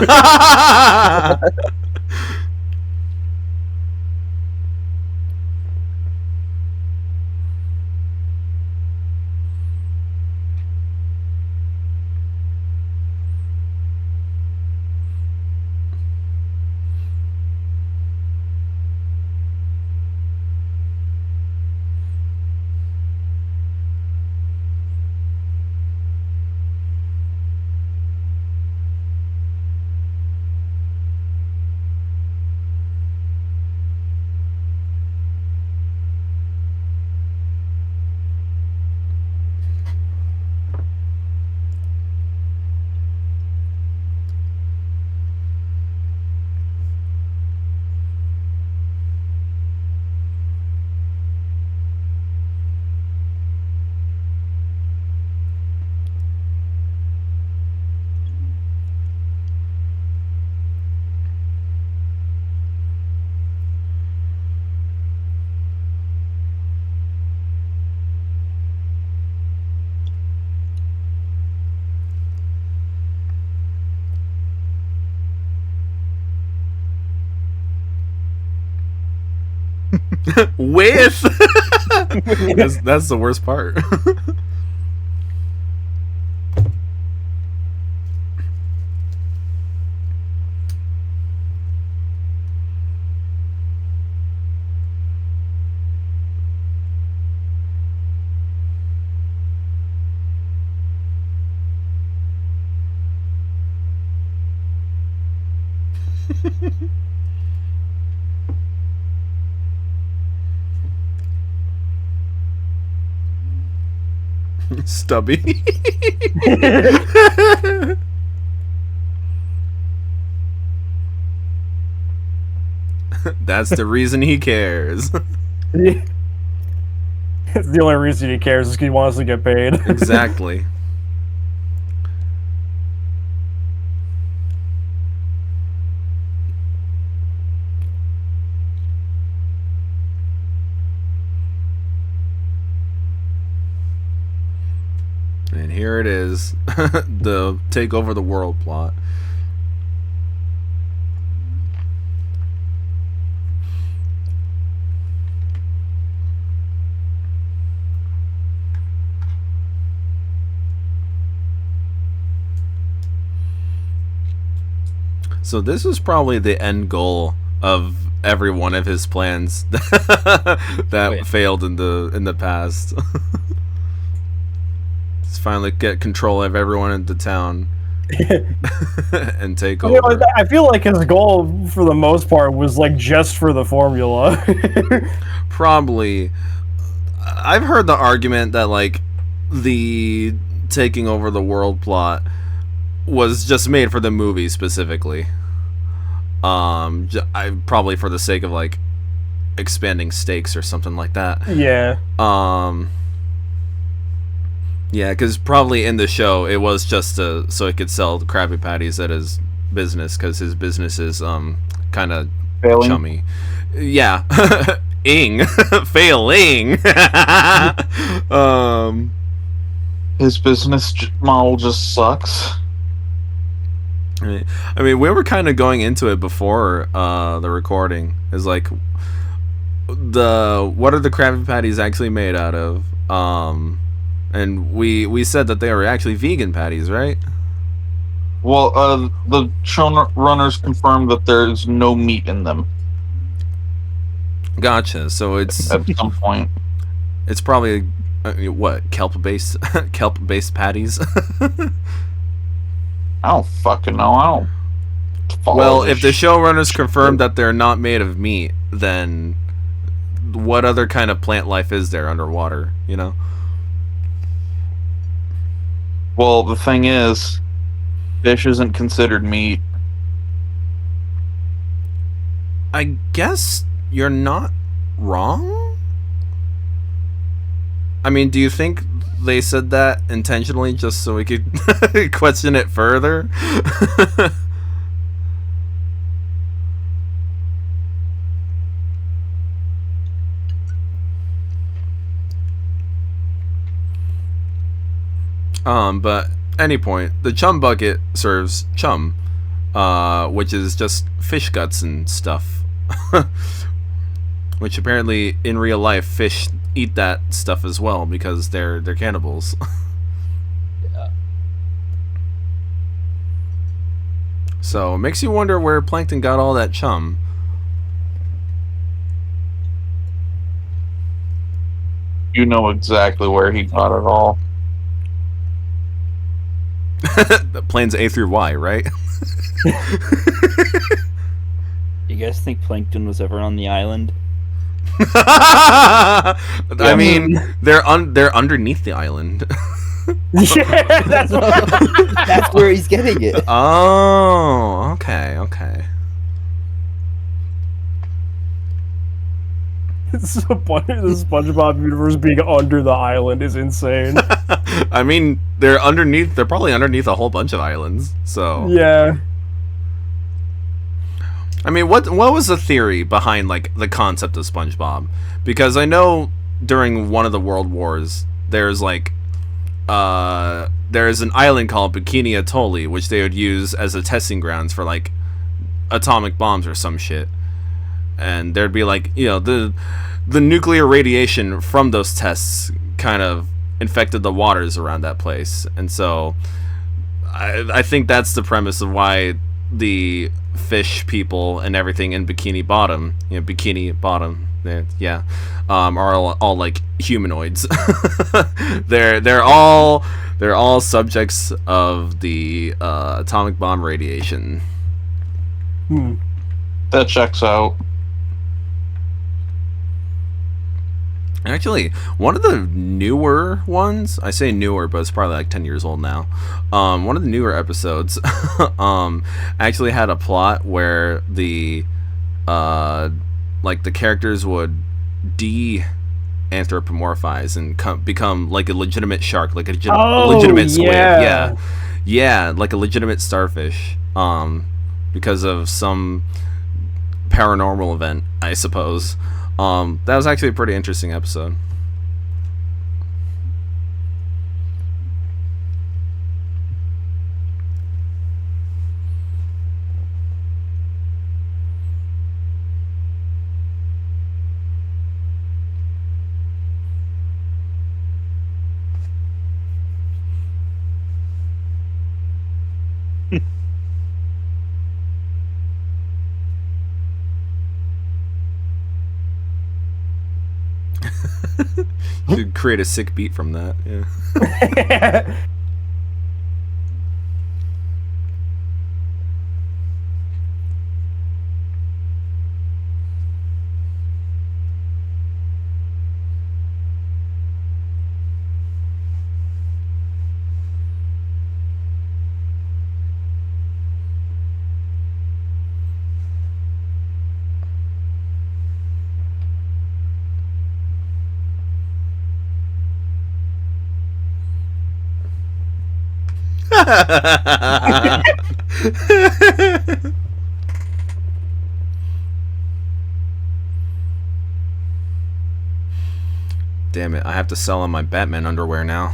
[SPEAKER 1] With That's the worst part. Stubby. That's the reason he cares.
[SPEAKER 2] The only reason he cares is because he wants to get paid.
[SPEAKER 1] Exactly. And here it is, the take over the world plot. So this was probably the end goal of every one of his plans that failed in the past. Just finally get control of everyone in the town and take over.
[SPEAKER 2] I feel like his goal, for the most part, was like just for the formula.
[SPEAKER 1] Probably. I've heard the argument that like the taking over the world plot was just made for the movie specifically. Probably for the sake of like expanding stakes or something like that.
[SPEAKER 2] Yeah.
[SPEAKER 1] Yeah, because probably in the show it was just so it could sell the Krabby Patties at his business, because his business is kind of chummy. Yeah. Ing. Failing.
[SPEAKER 4] His business model just sucks.
[SPEAKER 1] I mean, we were kind of going into it before the recording. Is like, what are the Krabby Patties actually made out of? And we said that they were actually vegan patties, right?
[SPEAKER 4] Well, the showrunners confirmed that there's no meat in them.
[SPEAKER 1] Gotcha. So it's
[SPEAKER 4] at some point.
[SPEAKER 1] It's probably what, kelp-based patties.
[SPEAKER 4] I don't fucking know. I don't.
[SPEAKER 1] Well, if the showrunners confirmed that they're not made of meat, then what other kind of plant life is there underwater? You know.
[SPEAKER 4] Well, the thing is, fish isn't considered meat.
[SPEAKER 1] I guess you're not wrong. I mean, do you think they said that intentionally just so we could question it further? But any point, the chum bucket serves chum, which is just fish guts and stuff. Which apparently in real life fish eat that stuff as well because they're cannibals.
[SPEAKER 6] Yeah.
[SPEAKER 1] So it makes you wonder where Plankton got all that chum.
[SPEAKER 4] You know exactly where he got it all.
[SPEAKER 1] The planes A through Y, right?
[SPEAKER 7] You guys think Plankton was ever on the island?
[SPEAKER 1] I mean, they're underneath the island.
[SPEAKER 2] Yeah,
[SPEAKER 6] That's where he's getting it.
[SPEAKER 1] Oh, okay.
[SPEAKER 2] It's so funny. The SpongeBob universe being under the island is insane.
[SPEAKER 1] I mean, they're probably underneath a whole bunch of islands. So
[SPEAKER 2] Yeah.
[SPEAKER 1] I mean, what was the theory behind like the concept of SpongeBob? Because I know during one of the World Wars, there's like there's an island called Bikini Atoll, which they would use as a testing grounds for like atomic bombs or some shit. and there'd be like, the nuclear radiation from those tests kind of infected the waters around that place, and so I think that's the premise of why the fish people and everything in Bikini Bottom, yeah, are all like humanoids. they're all subjects of the atomic bomb radiation.
[SPEAKER 4] That checks out.
[SPEAKER 1] Actually, one of the newer ones, I say newer, but it's probably like 10 years old now. One of the newer episodes actually had a plot where the the characters would de-anthropomorphize and become like a legitimate shark, like a legitimate squid. Yeah, like a legitimate starfish. Because of some paranormal event, I suppose. That was actually a pretty interesting episode. You could create a sick beat from that. Yeah. Damn it, I have to sell on my Batman underwear now.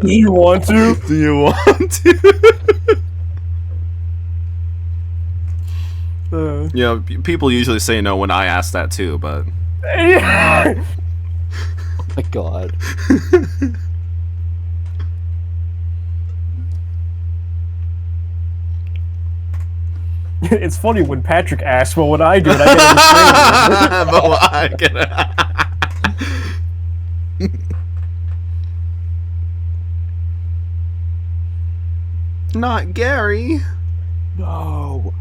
[SPEAKER 2] Do you want to?
[SPEAKER 1] Do you want to? People usually say no when I ask that too, but
[SPEAKER 6] Oh my god.
[SPEAKER 2] It's funny when Patrick asks, well, when I do it, I
[SPEAKER 1] but what I get Not Gary.
[SPEAKER 6] No.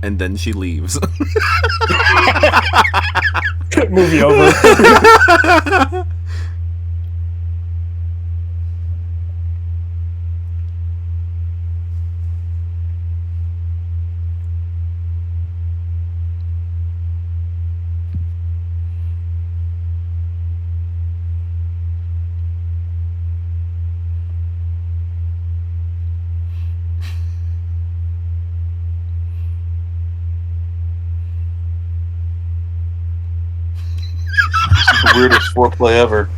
[SPEAKER 1] And then she leaves.
[SPEAKER 2] Movie over.
[SPEAKER 4] The weirdest foreplay ever.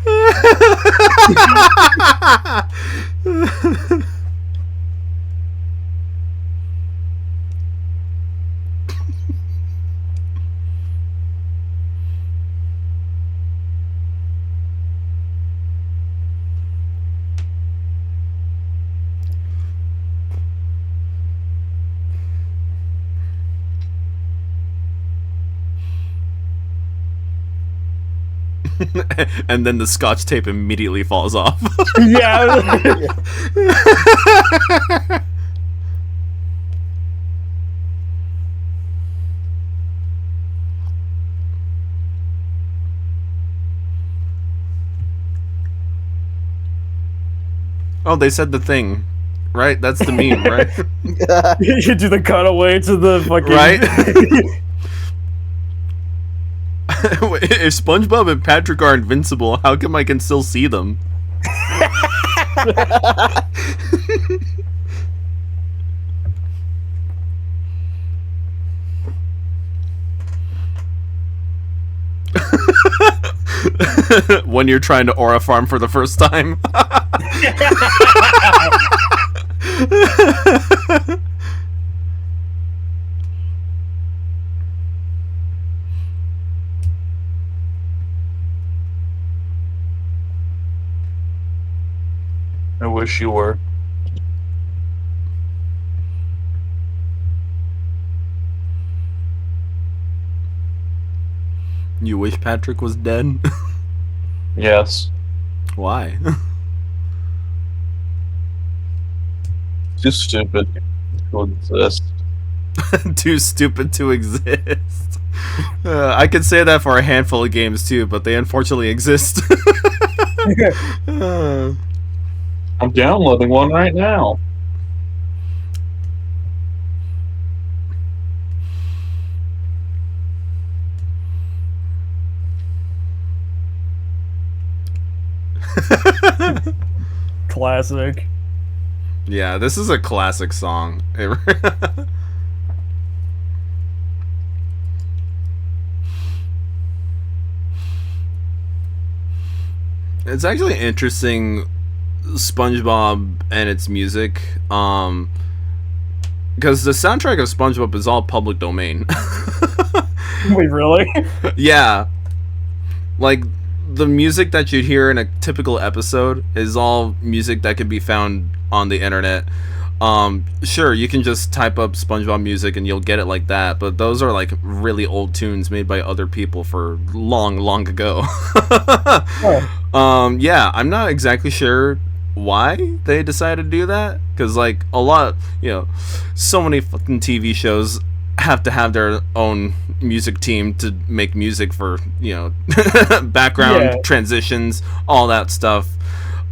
[SPEAKER 1] And then the scotch tape immediately falls off.
[SPEAKER 2] Yeah.
[SPEAKER 1] Oh, they said the thing. Right? That's the meme, right?
[SPEAKER 2] You do the cutaway to the fucking
[SPEAKER 1] Right? If SpongeBob and Patrick are invincible, how come I can still see them? When you're trying to aura farm for the first time.
[SPEAKER 4] I wish you were.
[SPEAKER 1] You wish Patrick was dead?
[SPEAKER 4] Yes.
[SPEAKER 1] Why?
[SPEAKER 4] Too stupid to exist.
[SPEAKER 1] Too stupid to exist. I could say that for a handful of games too, but they unfortunately exist.
[SPEAKER 4] I'm downloading one right now.
[SPEAKER 2] classic.
[SPEAKER 1] Yeah, this is a classic song. It's actually interesting, SpongeBob and its music, because the soundtrack of SpongeBob is all public domain.
[SPEAKER 2] Wait, really?
[SPEAKER 1] Yeah, like the music that you'd hear in a typical episode is all music that could be found on the internet. Sure, you can just type up SpongeBob music and you'll get it like that, but those are like really old tunes made by other people for long ago. Yeah, I'm not exactly sure why they decided to do that, because like a lot, so many fucking TV shows have to have their own music team to make music for background transitions, all that stuff.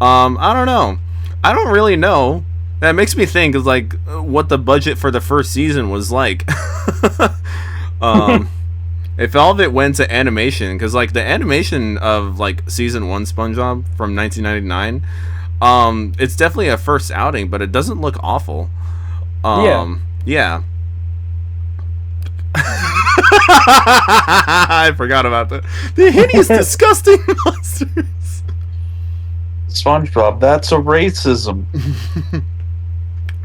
[SPEAKER 1] I don't know. I don't really know. That makes me think of like what the budget for the first season was like. If all of it went to animation, because like the animation of like season 1 SpongeBob from 1999, it's definitely a first outing, but it doesn't look awful. Yeah. I forgot about that. The hideous, disgusting monsters.
[SPEAKER 4] SpongeBob, that's a racism.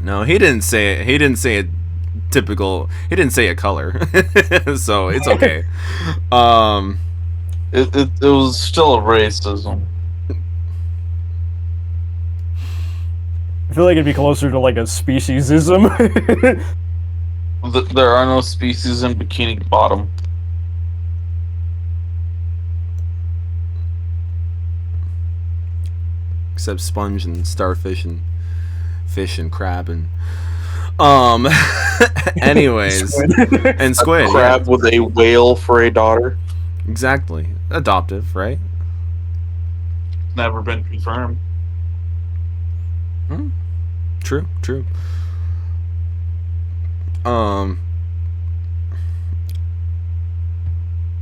[SPEAKER 1] No, he didn't say it. He didn't say it typical. He didn't say a color. So it's okay.
[SPEAKER 4] It was still a racism.
[SPEAKER 2] I feel like it'd be closer to like a speciesism.
[SPEAKER 4] There are no species in Bikini Bottom.
[SPEAKER 1] Except sponge and starfish and fish and crab and Anyways,
[SPEAKER 2] Squid.
[SPEAKER 1] and squid.
[SPEAKER 4] Crab with a whale for a daughter.
[SPEAKER 1] Exactly. Adoptive, right?
[SPEAKER 4] Never been confirmed.
[SPEAKER 1] True.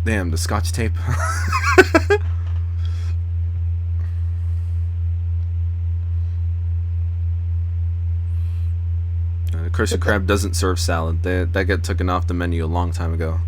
[SPEAKER 1] Damn, the scotch tape. Krusty Krab doesn't serve salad. That got taken off the menu a long time ago.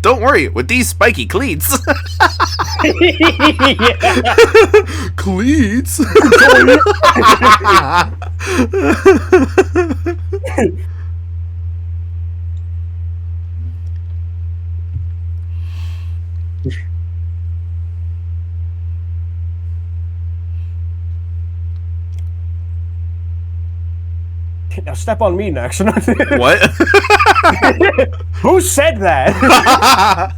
[SPEAKER 1] Don't worry, with these spiky cleats. Cleats?
[SPEAKER 2] Now step on me next.
[SPEAKER 1] What?
[SPEAKER 2] Who said that?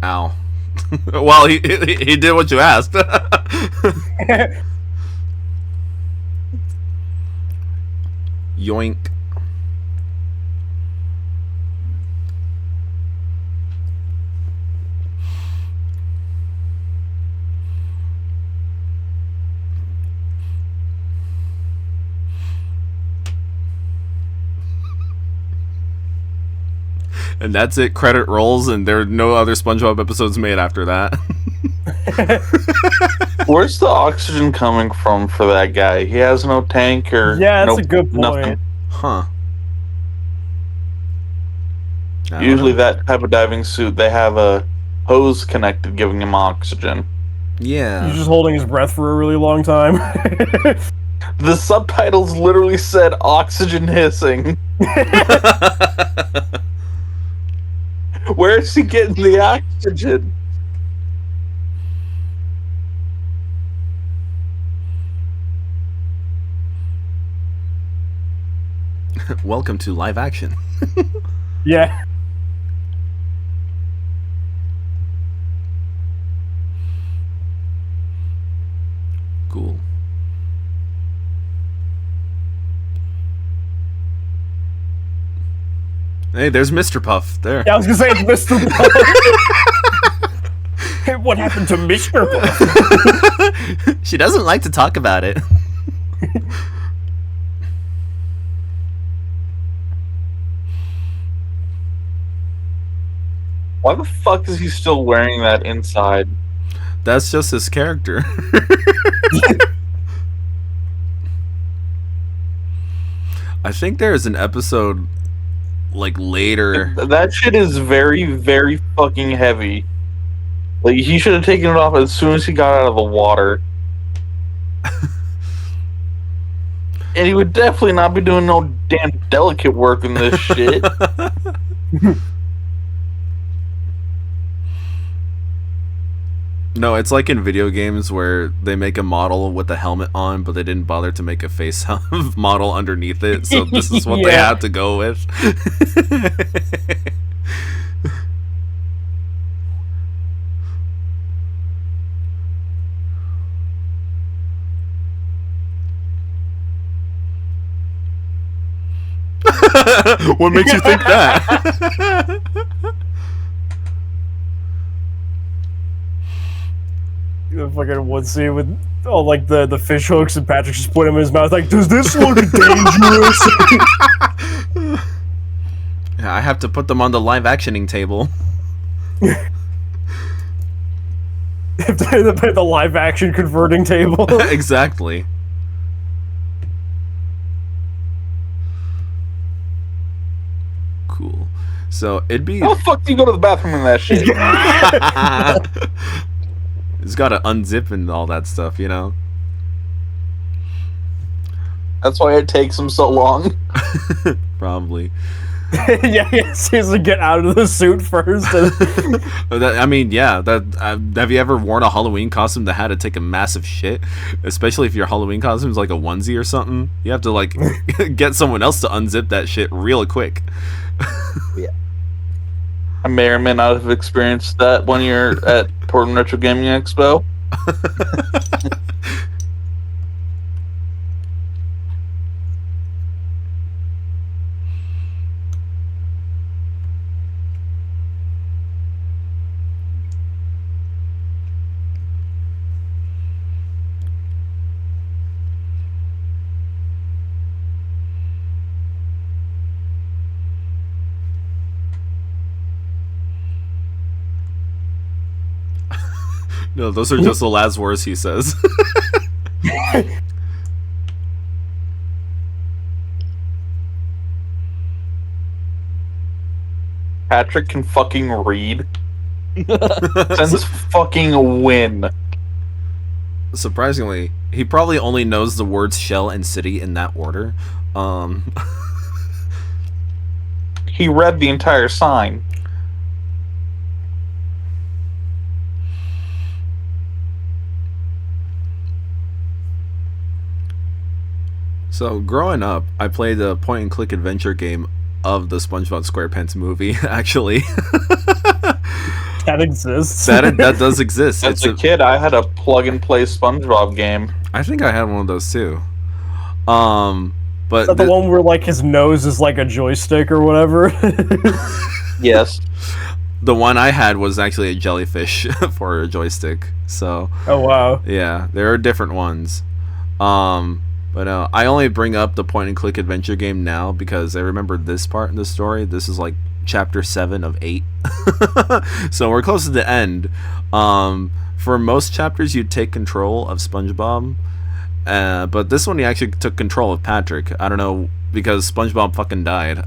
[SPEAKER 1] Ow. Well, he did what you asked. Yoink. And that's it. Credit rolls, and there are no other SpongeBob episodes made after that.
[SPEAKER 4] Where's the oxygen coming from for that guy? He has no tank or
[SPEAKER 2] Yeah, that's
[SPEAKER 4] no,
[SPEAKER 2] a good point.
[SPEAKER 4] nothing.
[SPEAKER 1] Huh. I don't
[SPEAKER 4] Usually
[SPEAKER 1] know.
[SPEAKER 4] that type of diving suit, they have a hose connected giving him oxygen.
[SPEAKER 1] Yeah.
[SPEAKER 2] He's just holding his breath for a really long time.
[SPEAKER 4] The subtitles literally said oxygen hissing. Where's he getting the oxygen?
[SPEAKER 1] Welcome to live action.
[SPEAKER 2] Yeah.
[SPEAKER 1] Cool. Hey, there's Mr. Puff. There.
[SPEAKER 2] Yeah, I was gonna say it's Mr. Puff. Hey, what happened to Mr. Puff?
[SPEAKER 1] She doesn't like to talk about it.
[SPEAKER 4] Why the fuck is he still wearing that inside?
[SPEAKER 1] That's just his character. I think there is an episode like later.
[SPEAKER 4] That shit is very, very fucking heavy. Like, he should have taken it off as soon as he got out of the water. And he would definitely not be doing no damn delicate work in this shit.
[SPEAKER 1] No, it's like in video games where they make a model with a helmet on, but they didn't bother to make a face model underneath it, so this is what they
[SPEAKER 2] Yeah.
[SPEAKER 1] had to go with. What makes you think that?
[SPEAKER 2] The fucking one scene with all like the fish hooks and Patrick just put him in his mouth like, does this look dangerous?
[SPEAKER 1] Yeah, I have to put them on the live actioning table.
[SPEAKER 2] The live action converting table.
[SPEAKER 1] Exactly. Cool. So it'd be.
[SPEAKER 4] How the fuck do you go to the bathroom in that shit?
[SPEAKER 1] It's got to unzip and all that stuff, you know.
[SPEAKER 4] That's why it takes him so long.
[SPEAKER 1] Probably.
[SPEAKER 2] Yeah, he has to get out of the suit first.
[SPEAKER 1] I mean, yeah. Have you ever worn a Halloween costume that had to take a massive shit? Especially if your Halloween costume is like a onesie or something. You have to like get someone else to unzip that shit real quick.
[SPEAKER 4] I may or may not have experienced that when you're at Portland Retro Gaming Expo.
[SPEAKER 1] No, those are just the last words he says.
[SPEAKER 4] Patrick can fucking read. Since fucking when?
[SPEAKER 1] Surprisingly, he probably only knows the words shell and city in that order.
[SPEAKER 4] He read the entire sign.
[SPEAKER 1] So, growing up, I played the point-and-click adventure game of the SpongeBob SquarePants movie, actually.
[SPEAKER 2] That exists.
[SPEAKER 1] That does exist.
[SPEAKER 4] As a kid, I had a plug-and-play SpongeBob game.
[SPEAKER 1] I think I had one of those, too. But
[SPEAKER 2] Is that the one where, like, his nose is like a joystick or whatever?
[SPEAKER 4] Yes.
[SPEAKER 1] The one I had was actually a jellyfish for a joystick. So,
[SPEAKER 2] Oh, wow.
[SPEAKER 1] yeah, there are different ones. But I only bring up the point-and-click adventure game now because I remember this part in the story. This is like chapter 7 of 8. So we're close to the end. For most chapters, you take control of SpongeBob. But this one, he actually took control of Patrick. I don't know, because SpongeBob fucking died.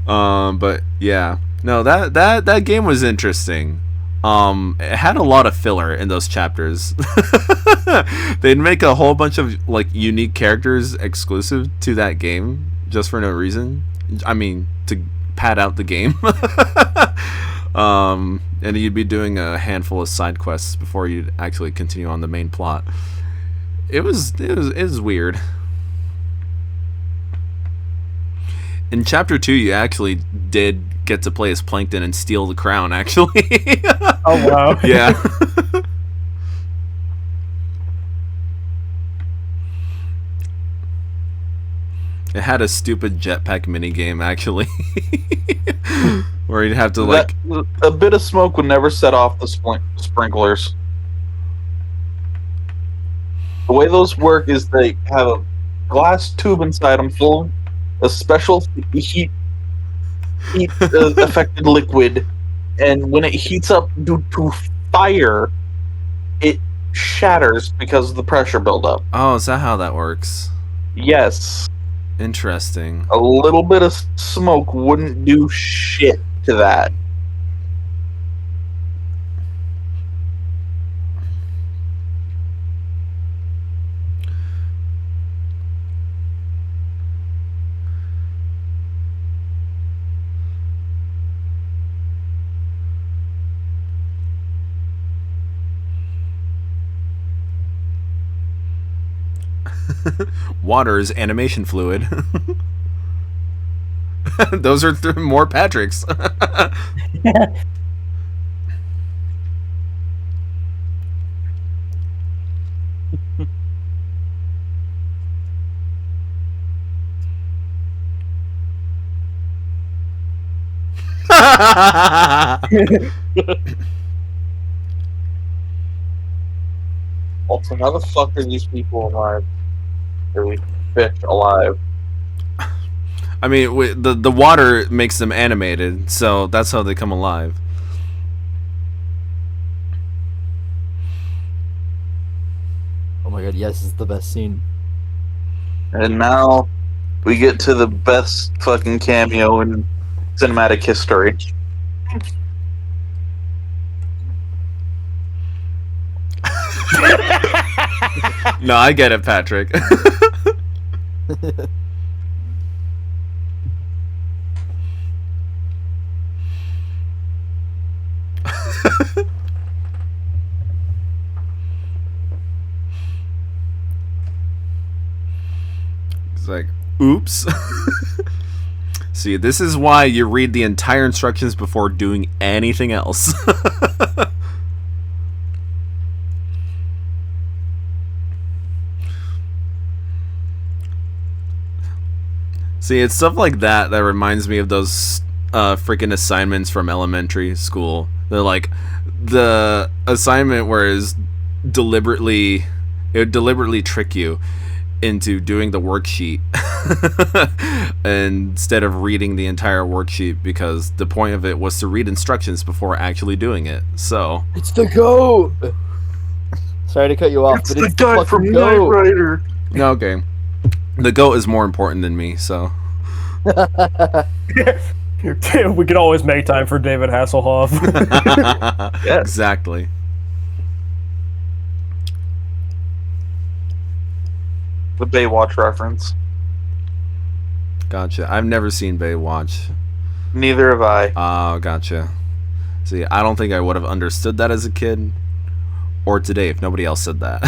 [SPEAKER 1] But yeah. No, that game was interesting. It had a lot of filler in those chapters. They'd make a whole bunch of like unique characters exclusive to that game just for no reason. I mean, to pad out the game. And you'd be doing a handful of side quests before you'd actually continue on the main plot. It was weird. In chapter 2, you actually did get to play as Plankton and steal the crown, actually.
[SPEAKER 2] Oh, wow.
[SPEAKER 1] Yeah. It had a stupid jetpack minigame, actually. Where you'd have to, like...
[SPEAKER 4] A bit of smoke would never set off the sprinklers. The way those work is they have a glass tube inside them full of a special heat affected liquid, and when it heats up due to fire, it shatters because of the pressure buildup.
[SPEAKER 1] Oh, is that how that works?
[SPEAKER 4] Yes.
[SPEAKER 1] Interesting.
[SPEAKER 4] A little bit of smoke wouldn't do shit to that.
[SPEAKER 1] Water is animation fluid. Those are more Patricks.
[SPEAKER 4] Also, how the fuck are these people alive? Are we fish alive?
[SPEAKER 1] I mean, the water makes them animated, so that's how they come alive.
[SPEAKER 6] my god, yes, it's the best scene.
[SPEAKER 4] And now we get to the best fucking cameo in cinematic history.
[SPEAKER 1] No, I get it, Patrick. It's like, oops. See, this is why you read the entire instructions before doing anything else. See, it's stuff like that that reminds me of those freaking assignments from elementary school. They're like the assignment where it would deliberately trick you into doing the worksheet instead of reading the entire worksheet, because the point of it was to read instructions before actually doing it. So
[SPEAKER 6] It's the goat. Sorry to cut you off, but it's the guy from Knight
[SPEAKER 4] Rider.
[SPEAKER 1] okay, the goat is more important than me. So
[SPEAKER 2] We could always make time for David Hasselhoff.
[SPEAKER 4] Yes.
[SPEAKER 1] Exactly.
[SPEAKER 4] The Baywatch reference.
[SPEAKER 1] Gotcha. I've never seen Baywatch.
[SPEAKER 4] Neither have I.
[SPEAKER 1] Oh, gotcha. See, I don't think I would have understood that as a kid, or today if nobody else said that.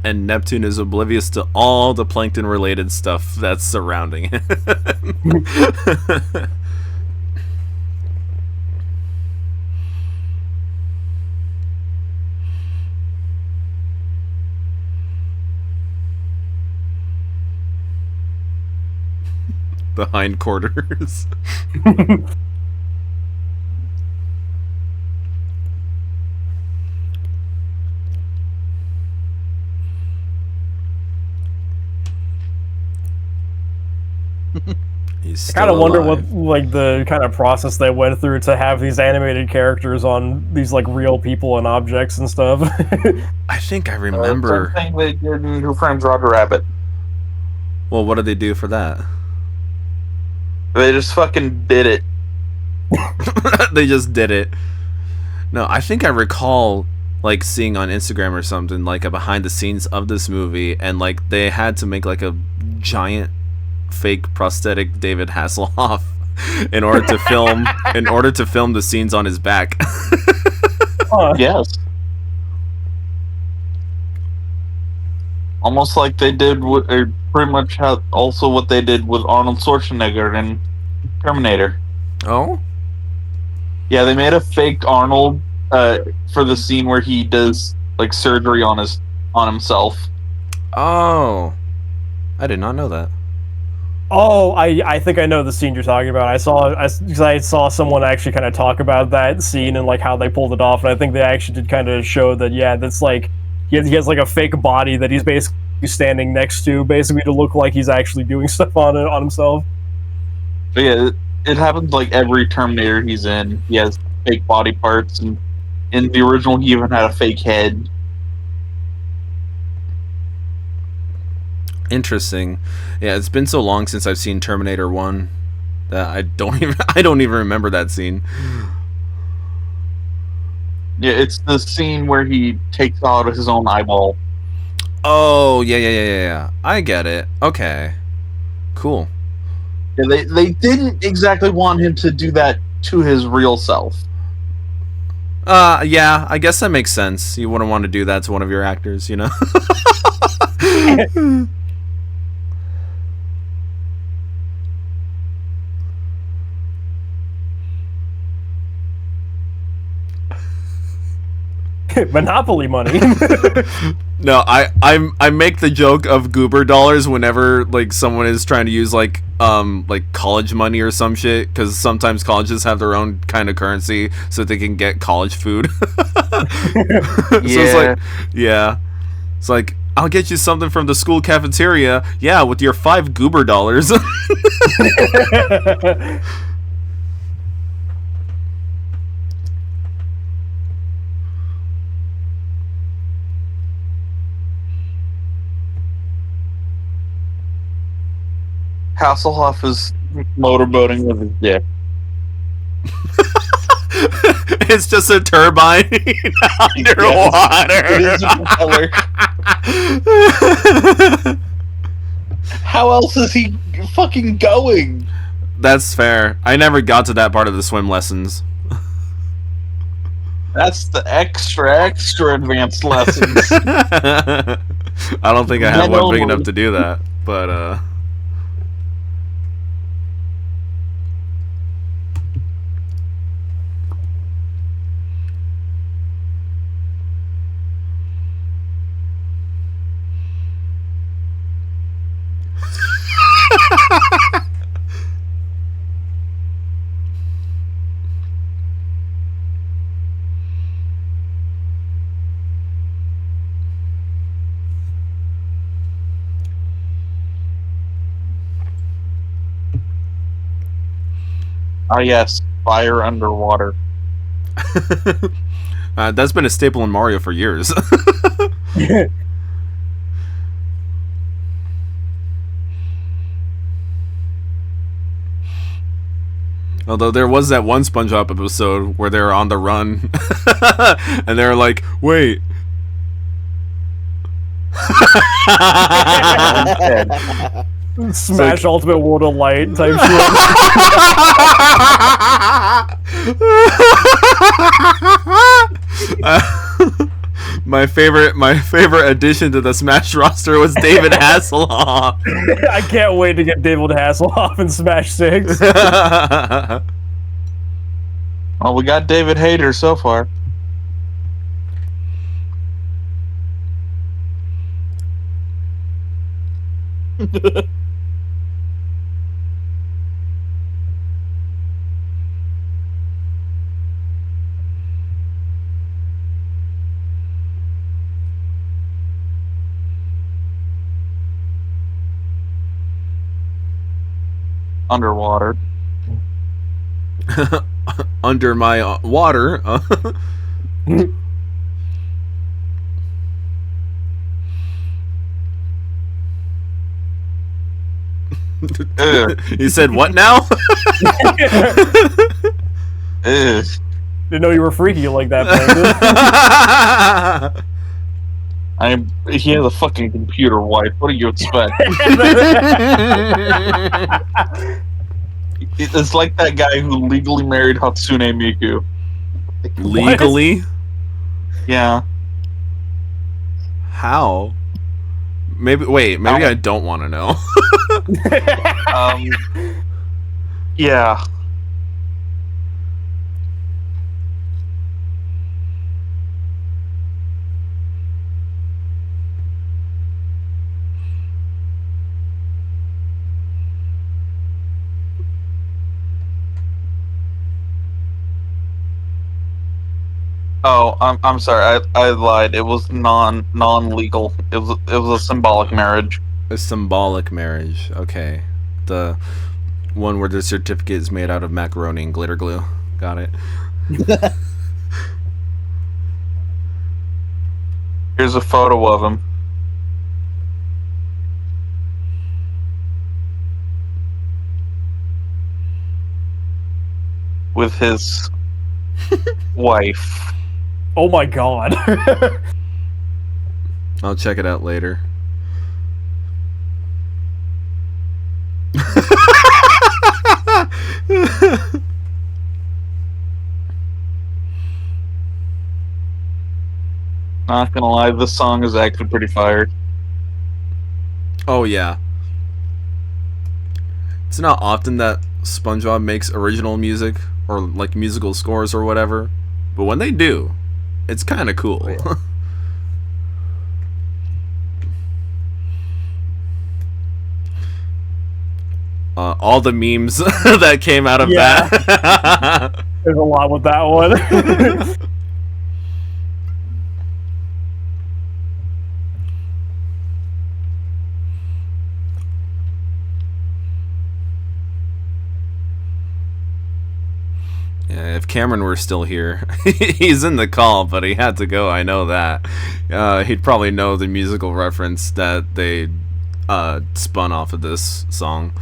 [SPEAKER 1] And Neptune is oblivious to all the plankton-related stuff that's surrounding him. The hindquarters. He's
[SPEAKER 2] I kind of
[SPEAKER 1] still
[SPEAKER 2] wonder what
[SPEAKER 1] alive.
[SPEAKER 2] like the kind of process they went through to have these animated characters on these like real people and objects and stuff.
[SPEAKER 1] I think I
[SPEAKER 4] Same
[SPEAKER 1] remember.
[SPEAKER 4] thing they did in Who Framed Roger Rabbit.
[SPEAKER 1] Well, what did they do for that?
[SPEAKER 4] They just fucking did it.
[SPEAKER 1] They just did it. No, I think I recall like seeing on Instagram or something like a behind the scenes of this movie, and like they had to make like a giant fake prosthetic David Hasselhoff in order to film the scenes on his back.
[SPEAKER 2] Huh.
[SPEAKER 4] Yes. Almost like they did or pretty much also what they did with Arnold Schwarzenegger in Terminator.
[SPEAKER 1] Oh?
[SPEAKER 4] Yeah, they made a fake Arnold for the scene where he does like surgery on himself.
[SPEAKER 1] Oh. I did not know that.
[SPEAKER 2] Oh, I think I know the scene you're talking about. I saw someone actually kind of talk about that scene and like how they pulled it off, and I think they actually did kind of show that that's like he has like a fake body that he's basically standing next to, basically to look like he's actually doing stuff on himself.
[SPEAKER 4] But yeah, it happens like every Terminator he's in. He has fake body parts, and in the original, he even had a fake head.
[SPEAKER 1] Interesting. Yeah, it's been so long since I've seen Terminator 1 that I don't even remember that scene.
[SPEAKER 4] Yeah, it's the scene where he takes out his own eyeball.
[SPEAKER 1] Oh, yeah. I get it. Okay. Cool.
[SPEAKER 4] Yeah, they didn't exactly want him to do that to his real self.
[SPEAKER 1] Yeah, I guess that makes sense. You wouldn't want to do that to one of your actors, you know?
[SPEAKER 2] Monopoly money.
[SPEAKER 1] No, I make the joke of goober dollars whenever like someone is trying to use like college money or some shit, because sometimes colleges have their own kind of currency so they can get college food. So it's like, yeah, it's like, I'll get you something from the school cafeteria. Yeah, with your 5 goober dollars.
[SPEAKER 4] Hasselhoff is motorboating with his dick.
[SPEAKER 1] It's just a turbine underwater.
[SPEAKER 4] It is a propeller. How else is he fucking going?
[SPEAKER 1] That's fair. I never got to that part of the swim lessons.
[SPEAKER 4] That's the extra advanced lessons.
[SPEAKER 1] I don't think I have one big enough to do that, but
[SPEAKER 4] Ah, yes, fire underwater.
[SPEAKER 1] that's been a staple in Mario for years. Although there was that one SpongeBob episode where they were on the run, and they were like, "Wait."
[SPEAKER 2] Smash Ultimate World of Light type
[SPEAKER 1] shit. My favorite addition to the Smash roster was David Hasselhoff.
[SPEAKER 2] I can't wait to get David Hasselhoff in Smash 6.
[SPEAKER 4] Well, we got David Hayter so far. Underwater.
[SPEAKER 1] Under my water. You said what now?
[SPEAKER 4] Ugh.
[SPEAKER 2] Didn't know you were freaky like that, Plankton.
[SPEAKER 4] He has a fucking computer wife. What do you expect? It's like that guy who legally married Hatsune Miku.
[SPEAKER 1] Legally?
[SPEAKER 4] Yeah.
[SPEAKER 1] How? Maybe I don't want to know.
[SPEAKER 4] Yeah. Oh, I'm sorry. I lied. It was non-legal. It was a symbolic marriage.
[SPEAKER 1] A symbolic marriage. Okay. The one where the certificate is made out of macaroni and glitter glue. Got it.
[SPEAKER 4] Here's a photo of him. With his wife.
[SPEAKER 2] Oh my god.
[SPEAKER 1] I'll check it out later.
[SPEAKER 4] Not gonna lie, this song is actually pretty fire.
[SPEAKER 1] Oh yeah. It's not often that SpongeBob makes original music or like musical scores or whatever, but when they do, It's kind of cool.
[SPEAKER 5] Oh, yeah.
[SPEAKER 1] All the memes that came out of
[SPEAKER 2] Yeah.
[SPEAKER 1] that.
[SPEAKER 2] There's a lot with that one.
[SPEAKER 1] Yeah, if Cameron were still here, he's in the call, but he had to go. I know that. He'd probably know the musical reference that they spun off of this song.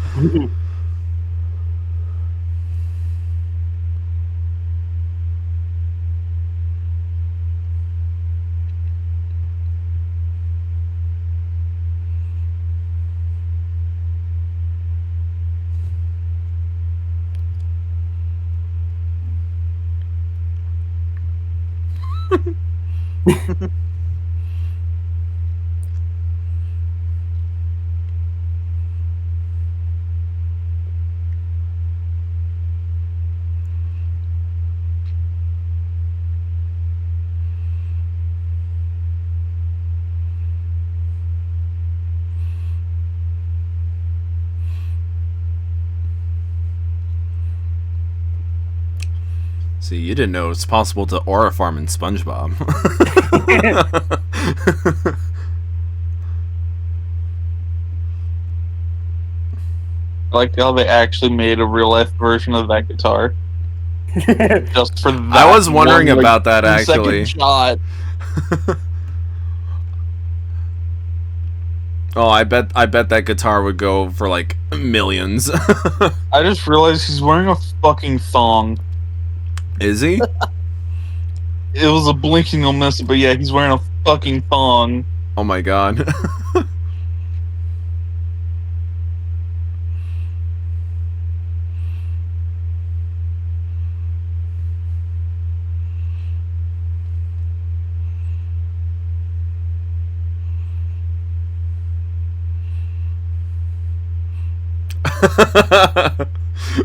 [SPEAKER 1] See, you didn't know it's possible to aura farm in SpongeBob.
[SPEAKER 4] I like how they actually made a real life version of that guitar just for that.
[SPEAKER 1] I was wondering
[SPEAKER 4] one, like,
[SPEAKER 1] about that,
[SPEAKER 4] 2-second
[SPEAKER 1] actually.
[SPEAKER 4] shot.
[SPEAKER 1] Oh, I bet that guitar would go for like millions.
[SPEAKER 4] I just realized he's wearing a fucking thong.
[SPEAKER 1] Is he?
[SPEAKER 4] It was a blinking you'll miss it, but yeah, he's wearing a fucking thong.
[SPEAKER 1] Oh my god.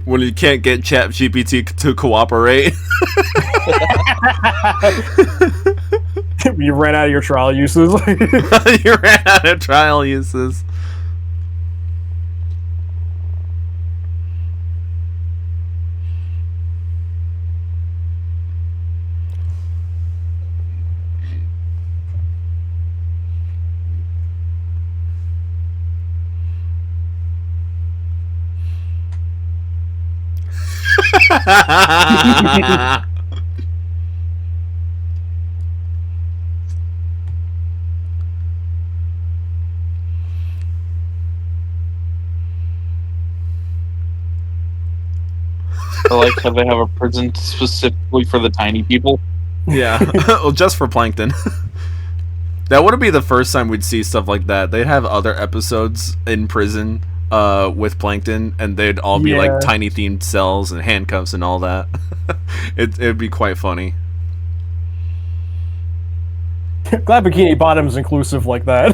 [SPEAKER 1] When you can't get ChatGPT to cooperate.
[SPEAKER 2] You ran out of your trial uses.
[SPEAKER 1] You ran out of trial uses.
[SPEAKER 4] I like how they have a prison specifically for the tiny people.
[SPEAKER 1] Yeah. Well, just for Plankton. That wouldn't be the first time we'd see stuff like that. They'd have other episodes in prison with Plankton, and they'd all be like tiny themed cells and handcuffs and all that. It'd be quite funny.
[SPEAKER 2] Glad Bikini Bottom's inclusive like that.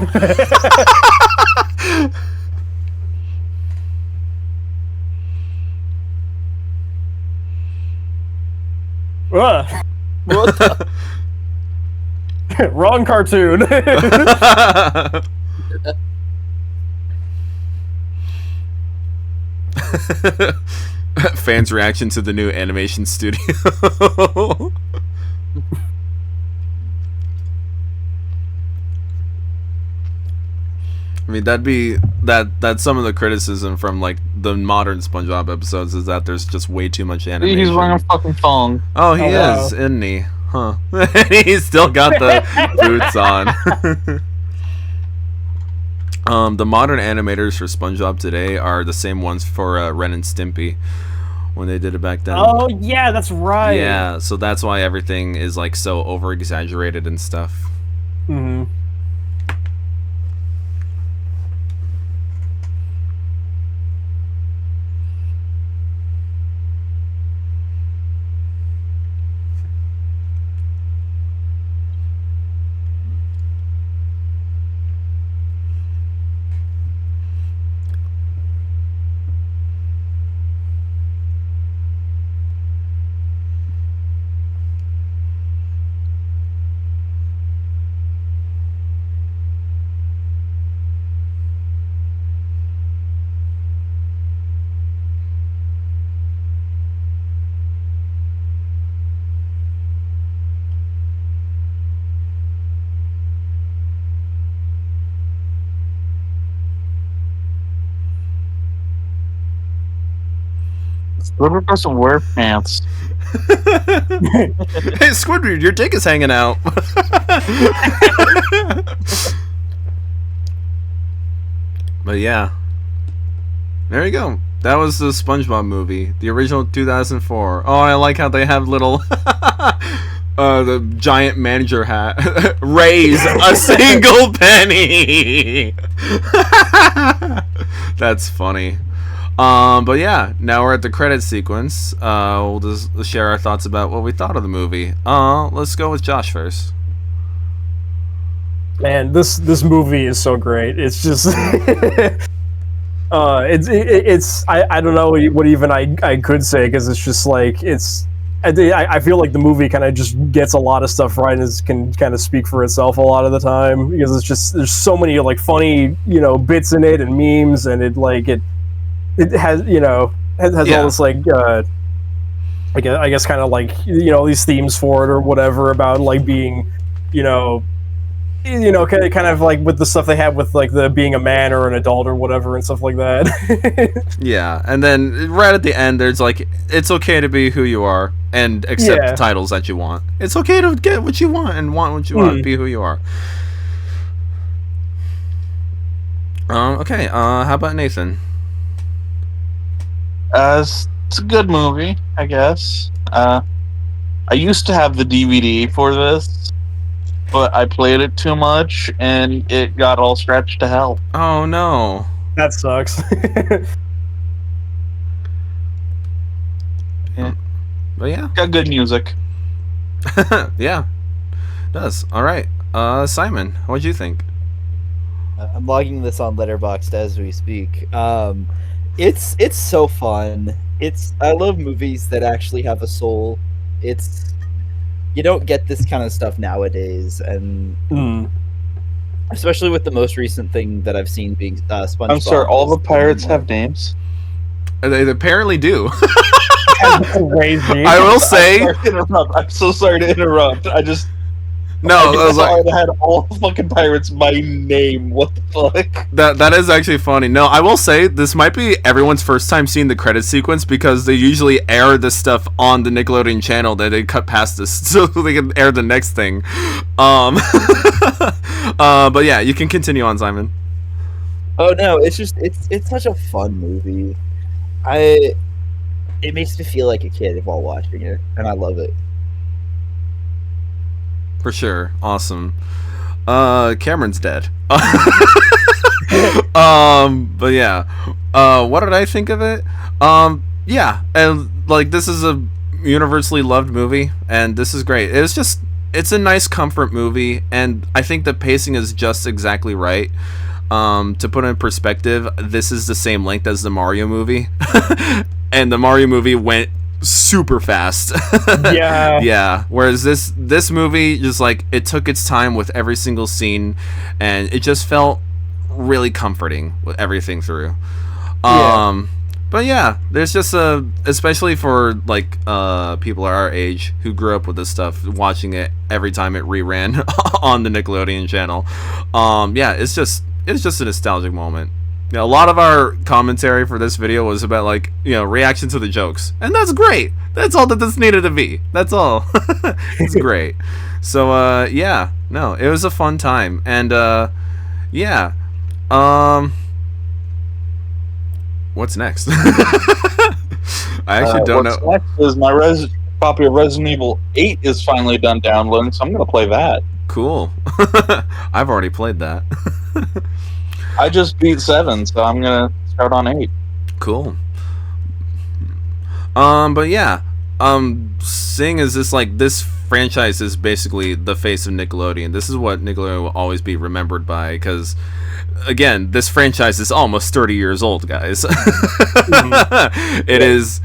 [SPEAKER 2] Ugh.
[SPEAKER 6] What the?
[SPEAKER 2] Wrong cartoon.
[SPEAKER 1] Fans' reaction to the new animation studio. I mean, that's some of the criticism from like the modern SpongeBob episodes is that there's just way too much animation.
[SPEAKER 4] He's wearing a fucking thong.
[SPEAKER 1] Oh, he
[SPEAKER 2] wow.
[SPEAKER 1] is, isn't he? Huh. He's still got the boots on. The modern animators for SpongeBob today are the same ones for Ren and Stimpy when they did it back then.
[SPEAKER 2] Oh yeah, that's right.
[SPEAKER 1] Yeah, so that's why everything is like so over exaggerated and stuff.
[SPEAKER 2] Mm-hmm.
[SPEAKER 4] SpongeBob SquarePants.
[SPEAKER 1] Hey, Squidward, your dick is hanging out. But yeah, there you go. That was the SpongeBob movie, the original 2004. Oh, I like how they have little the giant manager hat. Raise a single penny. That's funny. But yeah, now we're at the credit sequence. We'll just share our thoughts about what we thought of the movie. Let's go with Josh first.
[SPEAKER 2] Man, this movie is so great. It's just it's I don't know what even I could say, because it's just like I feel like the movie kind of just gets a lot of stuff right and can kind of speak for itself a lot of the time, because it's just there's so many like funny bits in it and memes, and it has has all this like I guess kind of like these themes for it or whatever about like being kind of like with the stuff they have with like the being a man or an adult or whatever and stuff like that.
[SPEAKER 1] Yeah, and then right at the end, there's like, it's okay to be who you are and accept the titles that you want. It's okay to get what you want and want what you want. Be who you are. Okay. How about Nathan?
[SPEAKER 4] It's a good movie, I guess. I used to have the DVD for this, but I played it too much and it got all scratched to hell.
[SPEAKER 1] Oh no.
[SPEAKER 2] That sucks.
[SPEAKER 4] Yeah.
[SPEAKER 1] But yeah.
[SPEAKER 4] Got good music.
[SPEAKER 1] Yeah. It does. All right. Simon, what'd you think?
[SPEAKER 6] I'm logging this on Letterboxd as we speak. It's so fun. I love movies that actually have a soul. You don't get this kind of stuff nowadays, and especially with the most recent thing that I've seen being SpongeBob.
[SPEAKER 4] I'm sorry, all the pirates have names?
[SPEAKER 1] They apparently do.
[SPEAKER 2] Crazy.
[SPEAKER 1] I will say.
[SPEAKER 4] I'm so sorry to interrupt. I
[SPEAKER 1] was like,
[SPEAKER 4] I had all the fucking pirates by name. What the fuck?
[SPEAKER 1] That is actually funny. No, I will say this might be everyone's first time seeing the credit sequence, because they usually air this stuff on the Nickelodeon channel. That they cut past this so they can air the next thing. But yeah, you can continue on, Simon.
[SPEAKER 6] Oh no, it's such a fun movie. It makes me feel like a kid while watching it, and I love it.
[SPEAKER 1] For sure. Awesome. Cameron's dead. But yeah. What did I think of it? Yeah, and like, this is a universally loved movie, and this is great. It's a nice comfort movie, and I think the pacing is just exactly right. To put in perspective, this is the same length as the Mario movie. And the Mario movie went super fast. Yeah, whereas this movie just like, it took its time with every single scene, and it just felt really comforting with everything through. But yeah, there's just especially for like people our age who grew up with this stuff, watching it every time it reran on the Nickelodeon channel. Yeah, it's just a nostalgic moment. A lot of our commentary for this video was about like, reaction to the jokes, and that's great. That's all that this needed to be. That's all. It's great. So yeah, no, it was a fun time, and yeah. What's next? I actually don't know.
[SPEAKER 4] What's next is my copy of Resident Evil 8 is finally done downloading, so I'm gonna play that.
[SPEAKER 1] Cool. I've already played that.
[SPEAKER 4] I just beat 7, so I'm gonna start on 8.
[SPEAKER 1] Cool. But yeah, seeing as this franchise is basically the face of Nickelodeon. This is what Nickelodeon will always be remembered by, because again, this franchise is almost 30 years old, guys. It is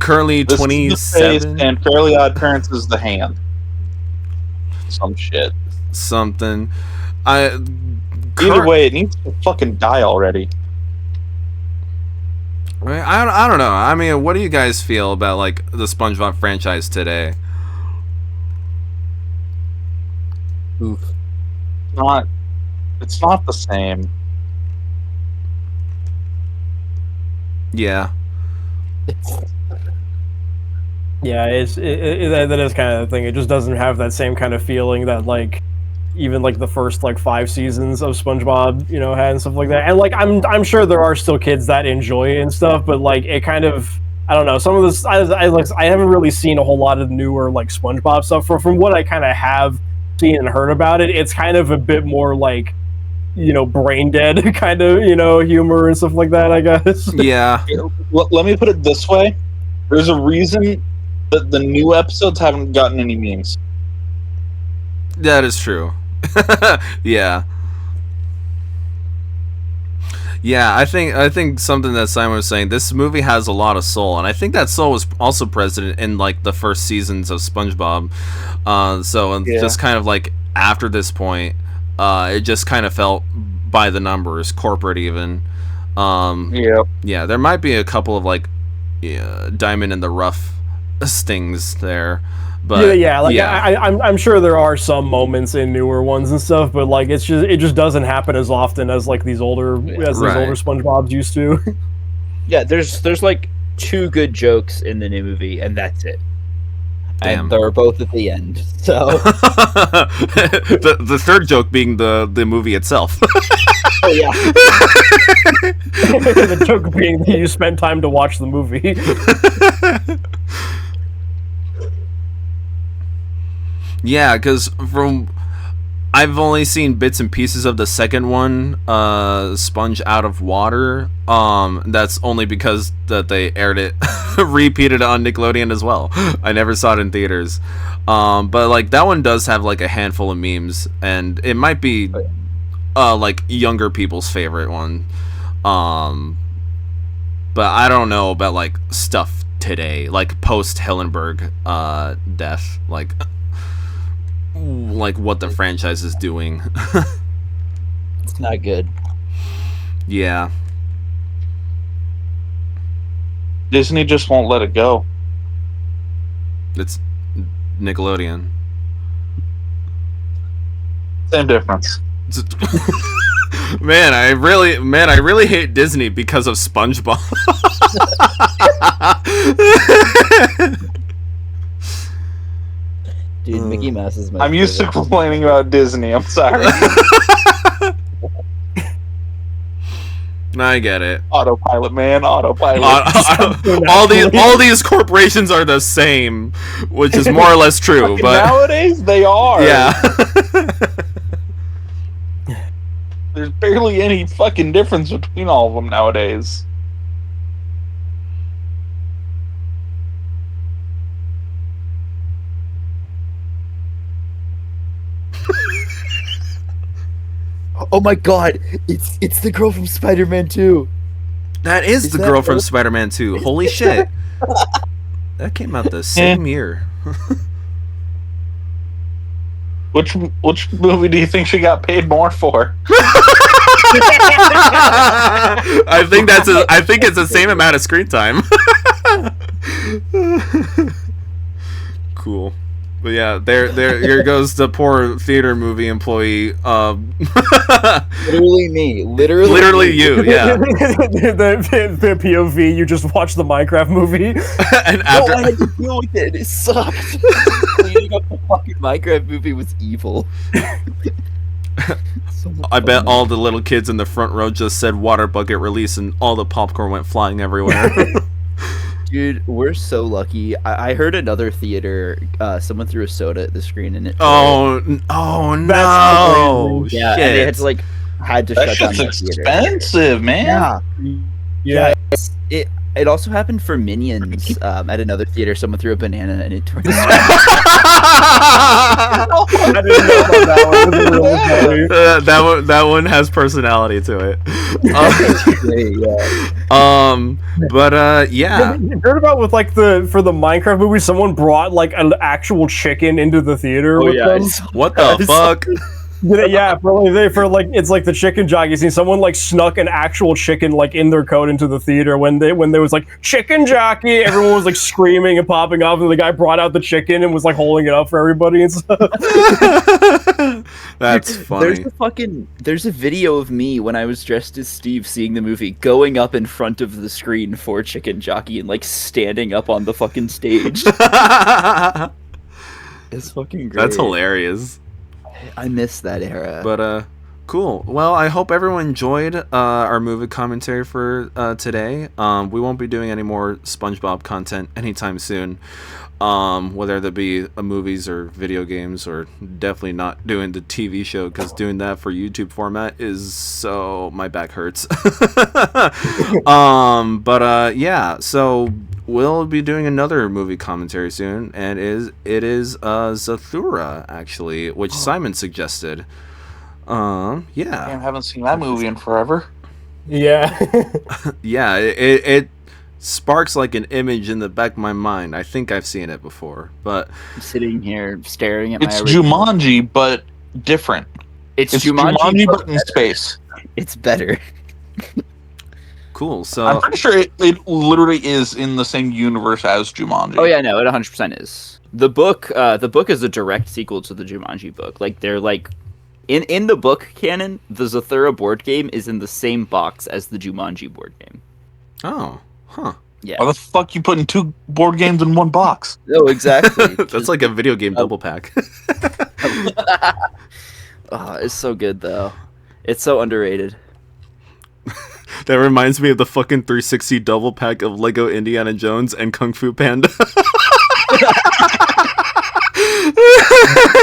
[SPEAKER 1] currently
[SPEAKER 4] This
[SPEAKER 1] 27.
[SPEAKER 4] is the face, and Fairly Odd Parents is the hand. Some shit.
[SPEAKER 1] Something.
[SPEAKER 4] Either way, it needs to fucking die already.
[SPEAKER 1] I don't know. I mean, what do you guys feel about like the SpongeBob franchise today?
[SPEAKER 6] Oof.
[SPEAKER 4] It's not the same.
[SPEAKER 1] Yeah.
[SPEAKER 2] Yeah, that is kind of the thing. It just doesn't have that same kind of feeling that like even like the first like 5 seasons of SpongeBob, had and stuff like that. And like I'm sure there are still kids that enjoy it and stuff, but like it kind of I don't know. Some of this I haven't really seen a whole lot of newer like SpongeBob stuff. From what I kind of have seen and heard about it, it's kind of a bit more like brain dead kind of humor and stuff like that, I guess.
[SPEAKER 1] Yeah.
[SPEAKER 4] Let me put it this way: there's a reason that the new episodes haven't gotten any memes.
[SPEAKER 1] That is true. Yeah. Yeah, I think something that Simon was saying, this movie has a lot of soul, and I think that soul was also present in like the first seasons of SpongeBob. Just kind of like after this point, it just kind of felt by the numbers, corporate even. Yeah, there might be a couple of like diamond in the rough stings there, but
[SPEAKER 2] I'm sure there are some moments in newer ones and stuff, but like it just doesn't happen as often as like these older SpongeBobs used to.
[SPEAKER 6] Yeah, there's like 2 good jokes in the new movie, and that's it.
[SPEAKER 1] Damn.
[SPEAKER 6] And they're both at the end. So
[SPEAKER 1] the third joke being the movie itself.
[SPEAKER 6] Oh yeah.
[SPEAKER 2] The joke being that you spent time to watch the movie.
[SPEAKER 1] Yeah, because I've only seen bits and pieces of the second one, Sponge Out of Water. That's only because that they aired it, repeated it on Nickelodeon as well. I never saw it in theaters. But like that one does have like a handful of memes, and it might be like younger people's favorite one. But I don't know about like stuff today, like post Hillenburg death, like what the franchise is doing.
[SPEAKER 6] It's not good.
[SPEAKER 1] Yeah.
[SPEAKER 4] Disney just won't let it go.
[SPEAKER 1] It's Nickelodeon.
[SPEAKER 4] Same difference.
[SPEAKER 1] Man, I really hate Disney because of SpongeBob.
[SPEAKER 6] Dude, Mickey Mouse is my
[SPEAKER 4] I'm used to
[SPEAKER 6] favorite.
[SPEAKER 4] complaining about Disney. I'm sorry.
[SPEAKER 1] I get it.
[SPEAKER 4] Autopilot, man. Autopilot.
[SPEAKER 1] All these corporations are the same, which is more or less true. But
[SPEAKER 4] nowadays, they are.
[SPEAKER 1] Yeah.
[SPEAKER 4] There's barely any fucking difference between all of them nowadays.
[SPEAKER 6] Oh my god, it's the girl from Spider-Man 2.
[SPEAKER 1] That is the
[SPEAKER 6] that
[SPEAKER 1] girl from
[SPEAKER 6] her?
[SPEAKER 1] Spider-Man 2. Holy shit. That came out the same year.
[SPEAKER 4] Which movie do you think she got paid more for?
[SPEAKER 1] I think it's the same amount of screen time. Cool. But yeah, here goes the poor theater movie employee.
[SPEAKER 6] Literally me.
[SPEAKER 1] Literally you, yeah.
[SPEAKER 2] the POV, you just watch the Minecraft movie.
[SPEAKER 1] And
[SPEAKER 6] No,
[SPEAKER 1] after
[SPEAKER 6] I had to deal with it. It sucked. Cleaning up the fucking Minecraft movie was evil. So much
[SPEAKER 1] I bet
[SPEAKER 6] fun.
[SPEAKER 1] all the little kids in the front row just said water bucket release and all the popcorn went flying everywhere.
[SPEAKER 6] Dude, we're so lucky. I heard another theater, someone threw a soda at the screen and it.
[SPEAKER 1] Oh no!
[SPEAKER 6] Yeah,
[SPEAKER 1] Shit.
[SPEAKER 6] and they had to had to
[SPEAKER 4] That
[SPEAKER 6] shut down
[SPEAKER 4] shit's
[SPEAKER 6] the theater.
[SPEAKER 4] expensive, man.
[SPEAKER 6] Yeah. It also happened for Minions at another theater. Someone threw a banana and it tore the screen.
[SPEAKER 2] I didn't know about that one. It was really funny.
[SPEAKER 1] That one has personality to it. Yeah.
[SPEAKER 2] You heard about with for the Minecraft movie, someone brought like an actual chicken into the theater with them.
[SPEAKER 1] What the fuck?
[SPEAKER 2] Yeah, for like it's like the chicken jockey scene. Someone like snuck an actual chicken like in their coat into the theater when there was like chicken jockey. Everyone was like screaming and popping off, and the guy brought out the chicken and was like holding it up for everybody and stuff.
[SPEAKER 1] That's funny.
[SPEAKER 7] There's a video of me when I was dressed as Steve seeing the movie, going up in front of the screen for Chicken Jockey and like standing up on the fucking stage. It's fucking great.
[SPEAKER 1] That's hilarious.
[SPEAKER 7] I miss that era.
[SPEAKER 1] But cool. Well, I hope everyone enjoyed our movie commentary for today. We won't be doing any more SpongeBob content anytime soon. Whether that be movies or video games, or definitely not doing the TV show, because doing that for YouTube format is so my back hurts. Yeah, so we'll be doing another movie commentary soon, and it is Zathura, actually, which Simon suggested. Yeah,
[SPEAKER 4] I haven't seen that movie in forever.
[SPEAKER 2] Yeah.
[SPEAKER 1] yeah, it sparks like an image in the back of my mind. I think I've seen it before, but
[SPEAKER 7] I'm sitting here staring at
[SPEAKER 4] It's
[SPEAKER 7] my original.
[SPEAKER 4] Jumanji, but different.
[SPEAKER 7] It's
[SPEAKER 4] Jumanji, but in space.
[SPEAKER 7] It's better.
[SPEAKER 1] cool.
[SPEAKER 4] I'm
[SPEAKER 1] So
[SPEAKER 4] pretty sure it literally is in the same universe as Jumanji.
[SPEAKER 7] Oh yeah, no, it 100% is. The book is a direct sequel to the Jumanji book. Like they're like in the book canon, the Zathura board game is in the same box as the Jumanji board game.
[SPEAKER 1] oh, huh.
[SPEAKER 7] Yeah.
[SPEAKER 4] Why the fuck you putting two board games in one box?
[SPEAKER 7] No, exactly.
[SPEAKER 1] That's like a video game double pack.
[SPEAKER 7] Oh, it's so good though. It's so underrated.
[SPEAKER 1] That reminds me of the fucking 360 double pack of Lego Indiana Jones and Kung Fu Panda.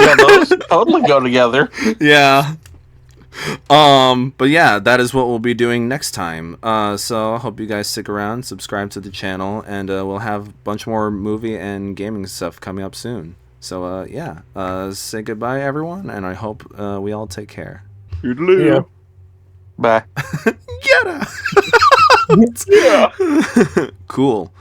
[SPEAKER 4] Yeah, those totally go together.
[SPEAKER 1] Yeah. But yeah, that is what we'll be doing next time. So I hope you guys stick around, subscribe to the channel, and we'll have a bunch more movie and gaming stuff coming up soon. So yeah, say goodbye everyone, and I hope we all take care.
[SPEAKER 2] Yeah.
[SPEAKER 4] Bye.
[SPEAKER 1] Get
[SPEAKER 2] Yeah.
[SPEAKER 1] Cool.